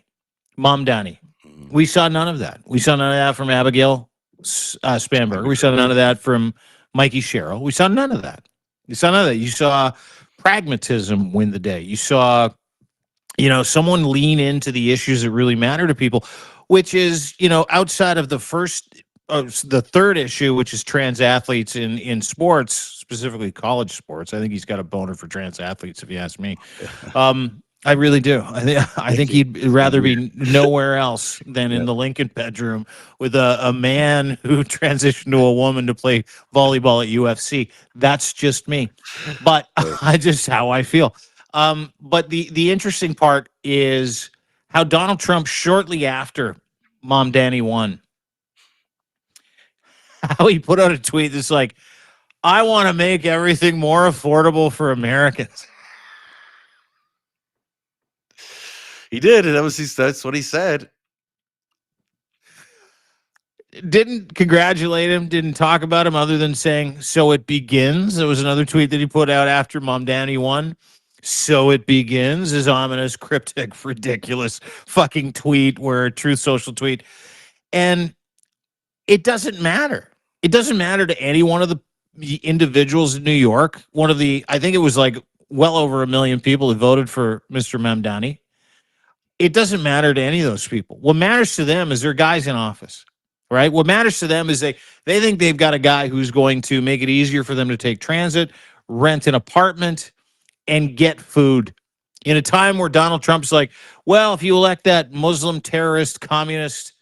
We saw none of that. We saw none of that from Abigail Spanberger. We saw none of that from Mikey Sherrill. We saw none of that. You saw pragmatism win the day. You saw, someone lean into the issues that really matter to people, which is, outside of the third issue, which is trans athletes in sports, specifically college sports. I think he's got a boner for trans athletes, if you ask me. I really do. I think he'd rather be nowhere else than in the Lincoln bedroom with a man who transitioned to a woman to play volleyball at UFC. That's just me, but I just how I feel. But the interesting part is how Donald Trump, shortly after Mamdani won, how he put out a tweet that's like, "I want to make everything more affordable for Americans." He did. That's what he said. Didn't congratulate him, didn't talk about him other than saying, "So it begins." There was another tweet that he put out after Mamdani won. "So it begins" is ominous, cryptic, ridiculous fucking tweet, where Truth Social tweet. And it doesn't matter. It doesn't matter to any one of the individuals in New York. I think it was like well over 1 million people that voted for Mr. Mamdani. It doesn't matter to any of those people. What matters to them is their guys in office, right? What matters to them is they think they've got a guy who's going to make it easier for them to take transit, rent an apartment, and get food. In a time where Donald Trump's like, well, if you elect that Muslim terrorist communist,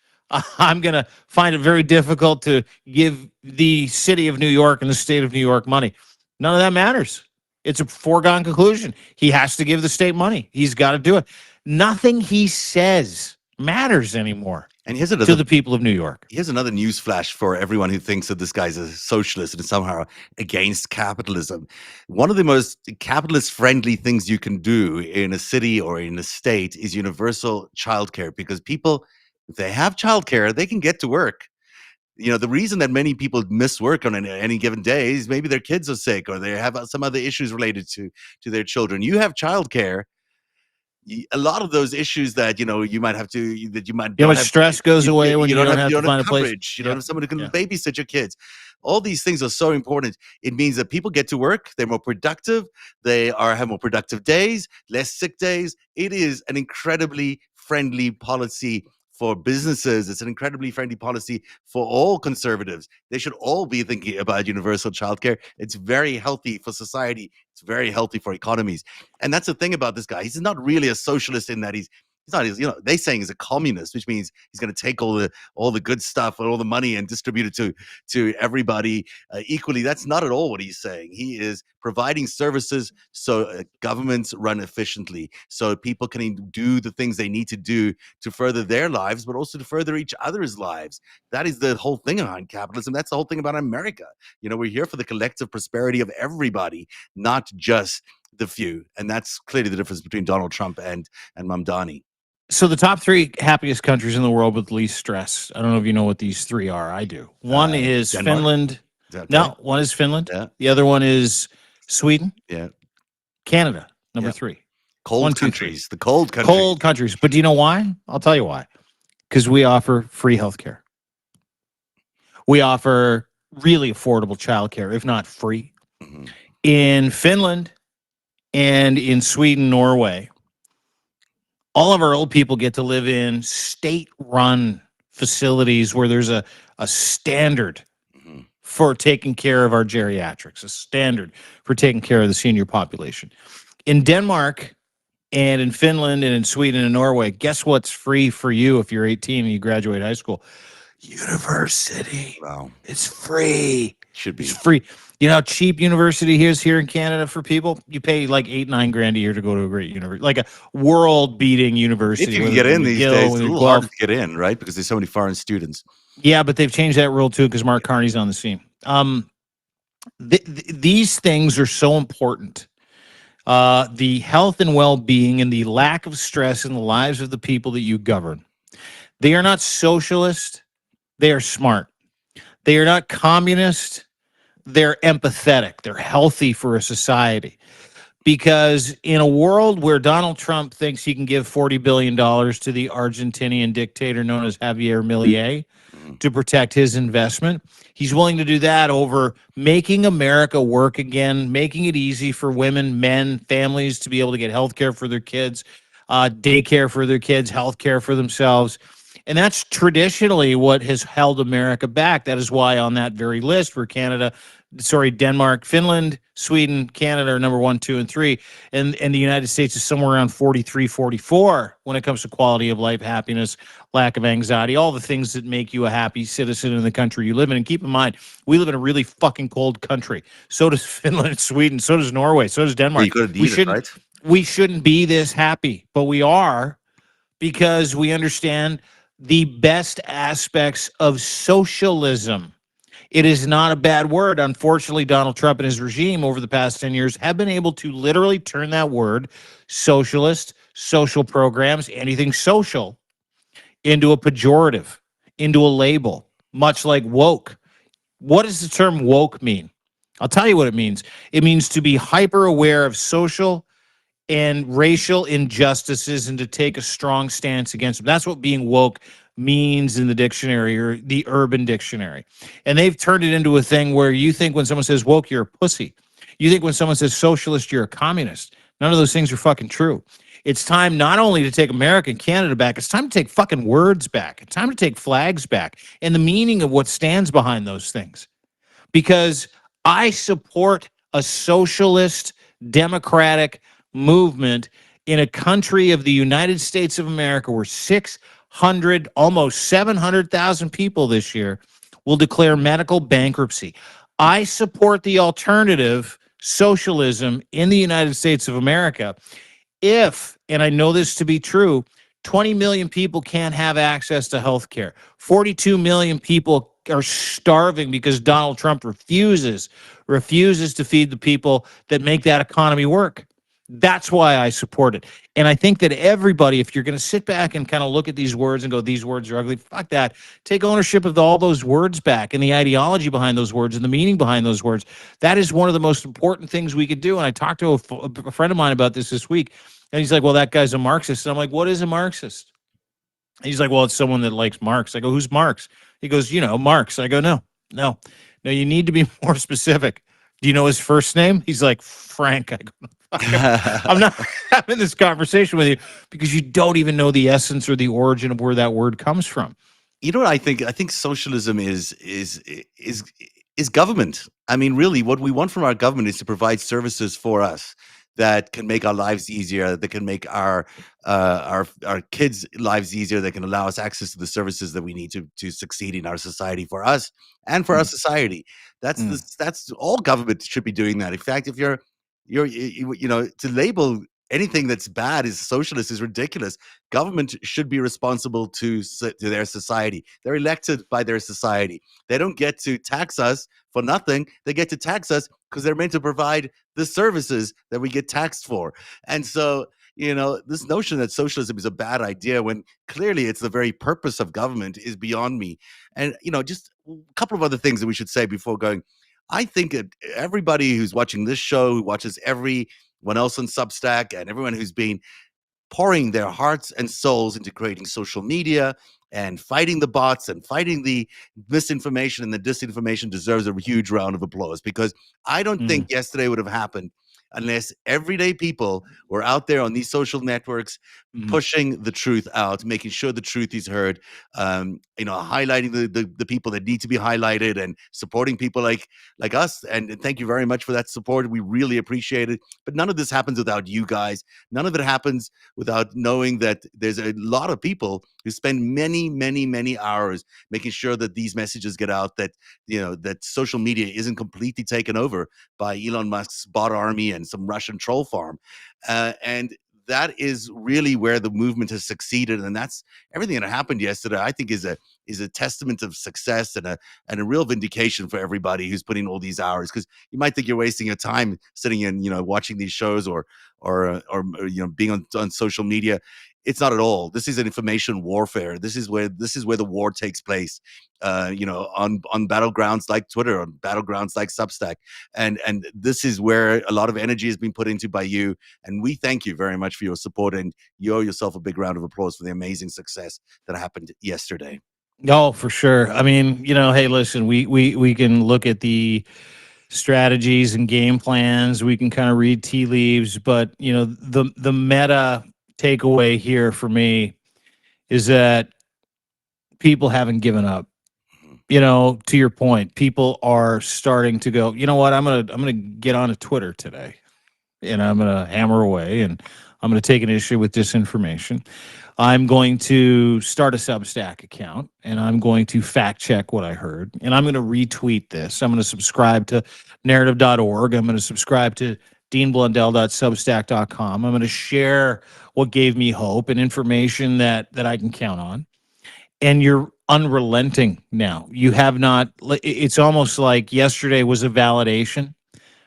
I'm going to find it very difficult to give the city of New York and the state of New York money. None of that matters. It's a foregone conclusion. He has to give the state money. He's got to do it. Nothing he says matters anymore. And to the people of New York. Here's another news flash for everyone who thinks that this guy's a socialist and somehow against capitalism. One of the most capitalist-friendly things you can do in a city or in a state is universal childcare, because people, if they have childcare, they can get to work. The reason that many people miss work on any given day is maybe their kids are sick or they have some other issues related to their children. You have childcare. A lot of those issues that you might have to stress goes away when you don't have to find a place. You don't have someone who can babysit your kids. All these things are so important. It means that people get to work, they're more productive, have more productive days, less sick days. It is an incredibly friendly policy for businesses. It's an incredibly friendly policy for all conservatives. They should all be thinking about universal childcare. It's very healthy for society. It's very healthy for economies. And that's the thing about this guy. He's not really a socialist in that he's not, they saying he's a communist, which means he's going to take all the good stuff and all the money and distribute it to everybody equally. That's not at all what he's saying. He is providing services so governments run efficiently, so people can do the things they need to do to further their lives, but also to further each other's lives. That is the whole thing behind capitalism. That's the whole thing about America. We're here for the collective prosperity of everybody, not just the few. And that's clearly the difference between Donald Trump and Mamdani. So the top 3 happiest countries in the world with least stress. I don't know if you know what these 3 are. I do. One is Denmark? Finland. Okay. No, one is Finland. Yeah. The other one is Sweden. Yeah. Canada, number Yeah. 3. Cold 1, 2, 3. countries. The cold countries. Cold countries. But do you know why? I'll tell you why. Because we offer free healthcare. We offer really affordable childcare, if not free. Mhm. In Finland and in Sweden, Norway, all of our old people get to live in state-run facilities where there's a standard Mhm. for taking care of our geriatrics, a standard for taking care of the senior population. In Denmark and in Finland and in Sweden and Norway, guess what's free for you if you're 18 and you graduate high school? University. Wow. It's free. Should be. It's free. You know how cheap university is here in Canada for people? You pay like $8-9 grand a year to go to a great university, like a world-beating university. If you can whether get it's in these McGill, days, it's a whether little Guelph. hard to get in, right? Because there's so many foreign students. Yeah, but they've changed that rule too because Mark Carney's on the scene. These things are so important. The health and well-being and the lack of stress in the lives of the people that you govern. They are not socialist. They are smart. They are not communist. They're empathetic. They're healthy for a society. Because in a world where Donald Trump thinks he can give $40 billion to the Argentinian dictator known as Javier Milei to protect his investment, he's willing to do that over making America work again, making it easy for women, men, families to be able to get health care for their kids, daycare for their kids, health care for themselves. And that's traditionally what has held America back. That is why on that very list for Denmark, Finland, Sweden, Canada are number 1, 2, and 3. And the United States is somewhere around 43, 44 when it comes to quality of life, happiness, lack of anxiety, all the things that make you a happy citizen in the country you live in. And keep in mind, we live in a really fucking cold country. So does Finland and Sweden. So does Norway. So does Denmark. You could need it, right? We shouldn't be this happy, but we are because we understand the best aspects of socialism. It is not a bad word. Unfortunately, Donald Trump and his regime over the past 10 years have been able to literally turn that word, socialist, social programs, anything social, into a pejorative, into a label, much like woke. What does the term woke mean? I'll tell you what it means. It means to be hyper aware of social and racial injustices and to take a strong stance against them. That's what being woke means in the dictionary or the Urban Dictionary. And they've turned it into a thing where you think when someone says woke, you're a pussy. You think when someone says socialist, you're a communist. None of those things are fucking true. It's time not only to take America and Canada back, it's time to take fucking words back. It's time to take flags back and the meaning of what stands behind those things. Because I support a socialist, democratic movement in a country of the United States of America where 600, almost 700,000 people this year will declare medical bankruptcy. I support the alternative, socialism, in the United States of America if, and I know this to be true, 20 million people can't have access to health care. 42 million people are starving because Donald Trump refuses to feed the people that make that economy work. That's why I support it. And I think that everybody, if you're going to sit back and kind of look at these words and go, these words are ugly, fuck that. Take ownership of all those words back and the ideology behind those words and the meaning behind those words. That is one of the most important things we could do. And I talked to a friend of mine about this week. And he's like, well, that guy's a Marxist. And I'm like, what is a Marxist? And he's like, well, it's someone that likes Marx. I go, who's Marx? He goes, Marx. I go, no, you need to be more specific. Do you know his first name? He's like, Frank. I go, I'm not having this conversation with you because you don't even know the essence or the origin of where that word comes from. You know what I think? I think socialism is government. I mean, really, what we want from our government is to provide services for us that can make our lives easier, that can make our kids' lives easier, that can allow us access to the services that we need to succeed in our society for us and for our Mm. society. That's Mm. that's all government should be doing that. In fact, if you know, to label anything that's bad as socialist is ridiculous. Government should be responsible to their society. They're elected by their society. They don't get to tax us for nothing. They get to tax us because they're meant to provide the services that we get taxed for. And so, you know, this notion that socialism is a bad idea when clearly it's the very purpose of government is beyond me. And, you know, just a couple of other things that we should say before going. I think that everybody who's watching this show, who watches everyone else on Substack, and everyone who's been pouring their hearts and souls into creating social media and fighting the bots and fighting the misinformation and the disinformation deserves a huge round of applause, because I don't think yesterday would have happened unless everyday people were out there on these social networks pushing the truth out, making sure the truth is heard, you know, highlighting the people that need to be highlighted and supporting people like us. And thank you very much for that support. We really appreciate it. But none of this happens without you guys. None of it happens without knowing that there's a lot of people who spend many, many, many hours making sure that these messages get out, that, you know, that social media isn't completely taken over by Elon Musk's bot army and some Russian troll farm. And that is really where the movement has succeeded. And that's everything that happened yesterday, I think, is a testament of success and a real vindication for everybody who's putting all these hours. Because you might think you're wasting your time sitting and, you know, watching these shows or you know, being on social media. It's not at all. This is an information warfare. This is where the war takes place. You know, on battlegrounds like Twitter, on battlegrounds like Substack, and this is where a lot of energy has been put into by you. And we thank you very much for your support. And you owe yourself a big round of applause for the amazing success that happened yesterday. No, for sure. I mean, you know, hey, listen, we can look at the strategies and game plans. We can kind of read tea leaves, but you know, the meta takeaway here for me is that people haven't given up. You know, to your point, people are starting to go, you know what, I'm gonna get onto Twitter today and I'm gonna hammer away and I'm gonna take an issue with disinformation. I'm going to start a Substack account and I'm going to fact check what I heard and I'm going to retweet this. I'm going to subscribe to narrative.org. I'm going to subscribe to deanblundell.substack.com. I'm going to share what gave me hope and information that I can count on. And you're unrelenting now. You have not, it's almost like yesterday was a validation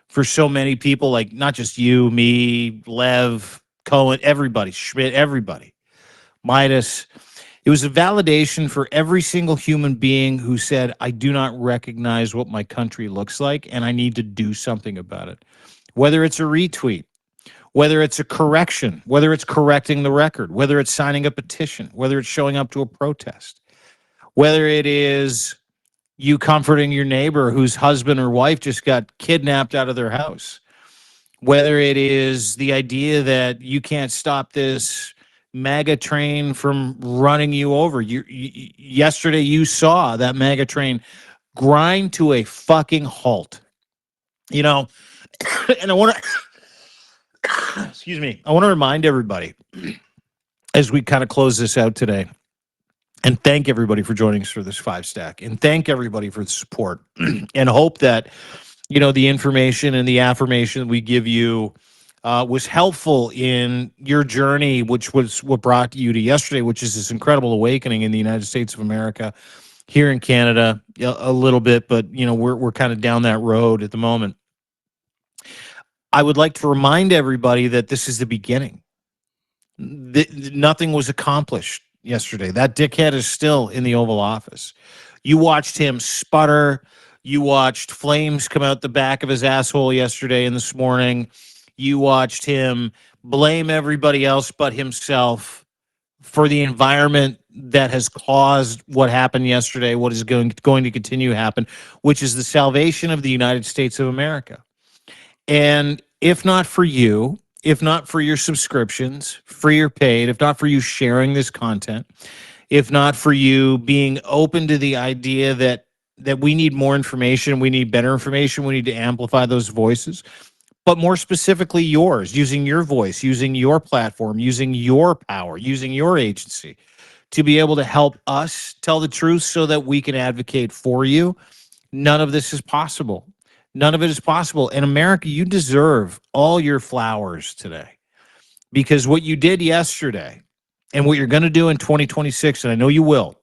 for so many people, like not just you, me, Lev, Cohen, everybody, Schmidt, everybody. Midas. It was a validation for every single human being who said, I do not recognize what my country looks like, and I need to do something about it. Whether it's a retweet, whether it's a correction, whether it's correcting the record, whether it's signing a petition, whether it's showing up to a protest, whether it is you comforting your neighbor whose husband or wife just got kidnapped out of their house, whether it is the idea that you can't stop this MAGA train from running you over. Yesterday, you saw that MAGA train grind to a fucking halt. You know, and I want to, excuse me, I want to remind everybody as we kind of close this out today, and thank everybody for joining us for this FiveStack, and thank everybody for the support, and hope that, you know, the information and the affirmation we give you was helpful in your journey, which was what brought you to yesterday, which is this incredible awakening in the United States of America, here in Canada a little bit, but you know, we're kind of down that road at the moment. I would like to remind everybody that this is the beginning. Nothing was accomplished yesterday. That dickhead is still in the Oval Office. You watched him sputter. You watched flames come out the back of his asshole yesterday and this morning. You watched him blame everybody else but himself for the environment that has caused what happened yesterday, what is going to continue to happen, which is the salvation of the United States of America. And if not for you, if not for your subscriptions, free or paid, if not for you sharing this content, if not for you being open to the idea that we need more information, we need better information, we need to amplify those voices, but more specifically yours, using your voice, using your platform, using your power, using your agency to be able to help us tell the truth so that we can advocate for you. None of this is possible. None of it is possible. In America, you deserve all your flowers today because what you did yesterday and what you're going to do in 2026, and I know you will,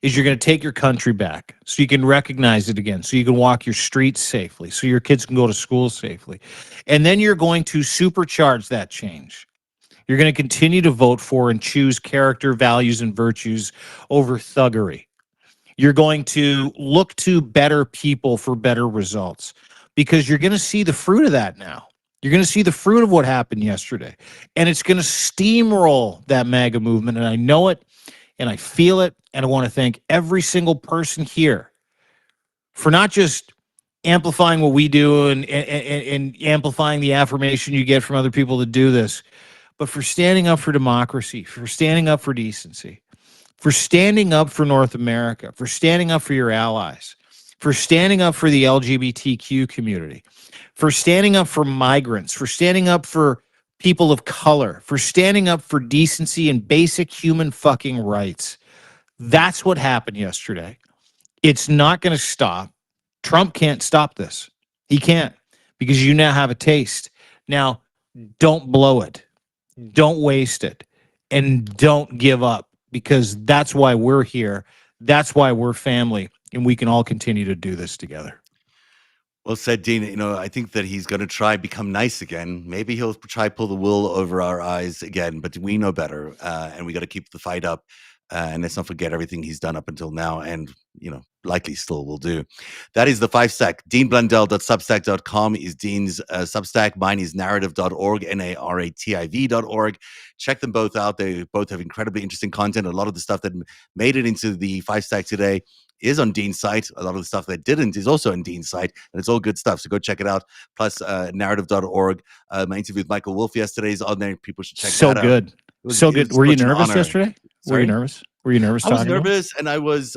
is you're going to take your country back so you can recognize it again, so you can walk your streets safely, so your kids can go to school safely. And then you're going to supercharge that change. You're going to continue to vote for and choose character, values, and virtues over thuggery. You're going to look to better people for better results because you're going to see the fruit of that now. You're going to see the fruit of what happened yesterday. And it's going to steamroll that MAGA movement. And I know it and I feel it. And I want to thank every single person here for not just amplifying what we do and amplifying the affirmation you get from other people that do this, but for standing up for democracy, for standing up for decency, for standing up for North America, for standing up for your allies, for standing up for the LGBTQ community, for standing up for migrants, for standing up for people of color, for standing up for decency and basic human fucking rights. That's what happened yesterday. It's not going to stop. Trump can't stop this. He can't because you now have a taste. Now, don't blow it. Don't waste it. And don't give up because that's why we're here. That's why we're family. And we can all continue to do this together. Well said, Dean. You know, I think that he's going to try become nice again. Maybe he'll try pull the wool over our eyes again, but we know better, and we got to keep the fight up. And let's not forget everything he's done up until now, and you know, likely still will do. That is the FiveStack. DeanBlundell.substack.com is Dean's Substack. Mine is narrative.org, narrativ.org. Check them both out. They both have incredibly interesting content. A lot of the stuff that made it into the FiveStack today is on Dean's site. A lot of the stuff that didn't is also on Dean's site, and it's all good stuff. So go check it out. Plus, narrative.org. My interview with Michael Wolff yesterday is on there. People should check that out. So good. So good. Were you nervous yesterday? Sorry? Were you nervous? Were you nervous? I was nervous, and I was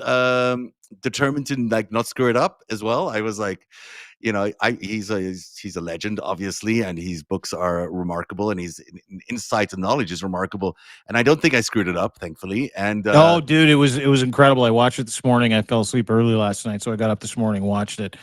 determined to like not screw it up as well. I was like, you know, he's a legend, obviously, and his books are remarkable, and his insight and knowledge is remarkable. And I don't think I screwed it up, thankfully. And oh, dude, it was incredible. I watched it this morning. I fell asleep early last night, so I got up this morning, watched it.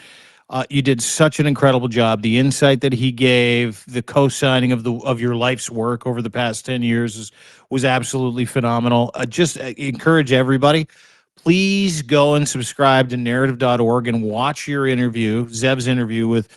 You did such an incredible job. The insight that he gave, the co-signing of your life's work over the past 10 years was absolutely phenomenal. Just encourage everybody. Please go and subscribe to narrative.org and watch your interview, Zeb's interview with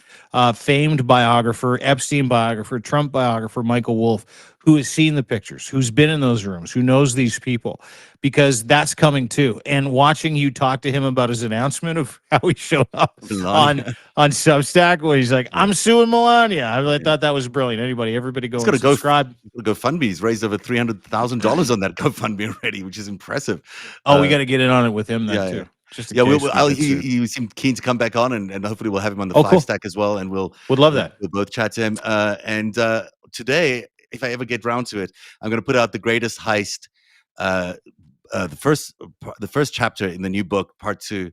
famed biographer, Epstein biographer, Trump biographer, Michael Wolff, who has seen the pictures, who's been in those rooms, who knows these people, because that's coming too. And watching you talk to him about his announcement of how he showed up on Substack, where he's like, "I'm suing Melania." I thought that was brilliant. Everybody go and subscribe. GoFundMe's raised over $300,000 on that GoFundMe already, which is impressive. Oh, we got to get in on it with him then too. Just he seemed keen to come back on, and hopefully we'll have him on the FiveStack as well, and would love that. We'll both chat to him. And today, if I ever get round to it, I'm going to put out the greatest heist, the first chapter in the new book, part 2.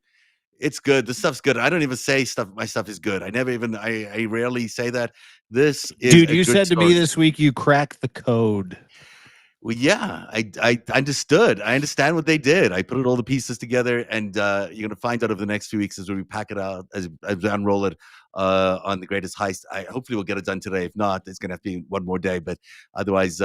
It's good. This stuff's good. I don't even say stuff. My stuff is good. I rarely say that. This is dude. You said to me this week you cracked the code. Well, yeah, I understood. I understand what they did. I put all the pieces together, and you're going to find out over the next few weeks as we pack it out, as we unroll it on the greatest heist. Hopefully we'll get it done today. If not, it's going to have to be one more day. But otherwise,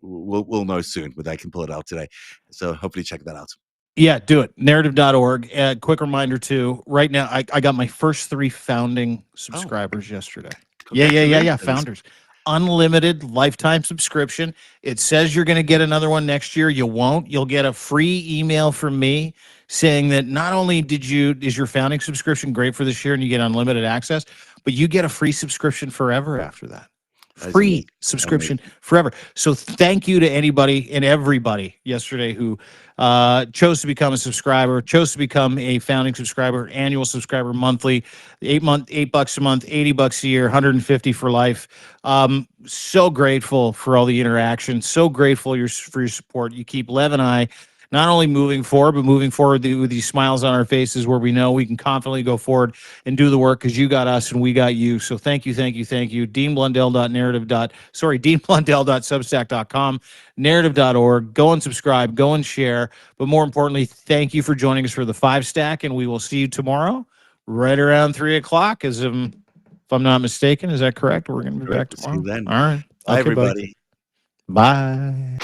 we'll know soon whether I can pull it out today. So hopefully check that out. Yeah, do it. Narrative.org. Quick reminder too. Right now, I got my first 3 founding subscribers yesterday. Yeah. Founders. Unlimited lifetime subscription. It says you're going to get another one next year. You won't. You'll get a free email from me saying that not only is your founding subscription great for this year and you get unlimited access, but you get a free subscription forever after that. free subscription forever. So thank you to anybody and everybody yesterday who chose to become a subscriber, chose to become a founding subscriber, annual subscriber, monthly, $8 a month, $80 a year, 150 for life. So grateful for all the interaction. So grateful for your support. You keep Lev and I not only moving forward, but moving forward with these smiles on our faces where we know we can confidently go forward and do the work because you got us and we got you. So thank you, thank you, thank you. DeanBlundell.substack.com, narrative.org. Go and subscribe, go and share. But more importantly, thank you for joining us for the FiveStack, and we will see you tomorrow right around 3 o'clock. If I'm not mistaken, is that correct? We're going to be back Correct. See you tomorrow. then. All right. Bye, Okay, buddy. everybody. Bye.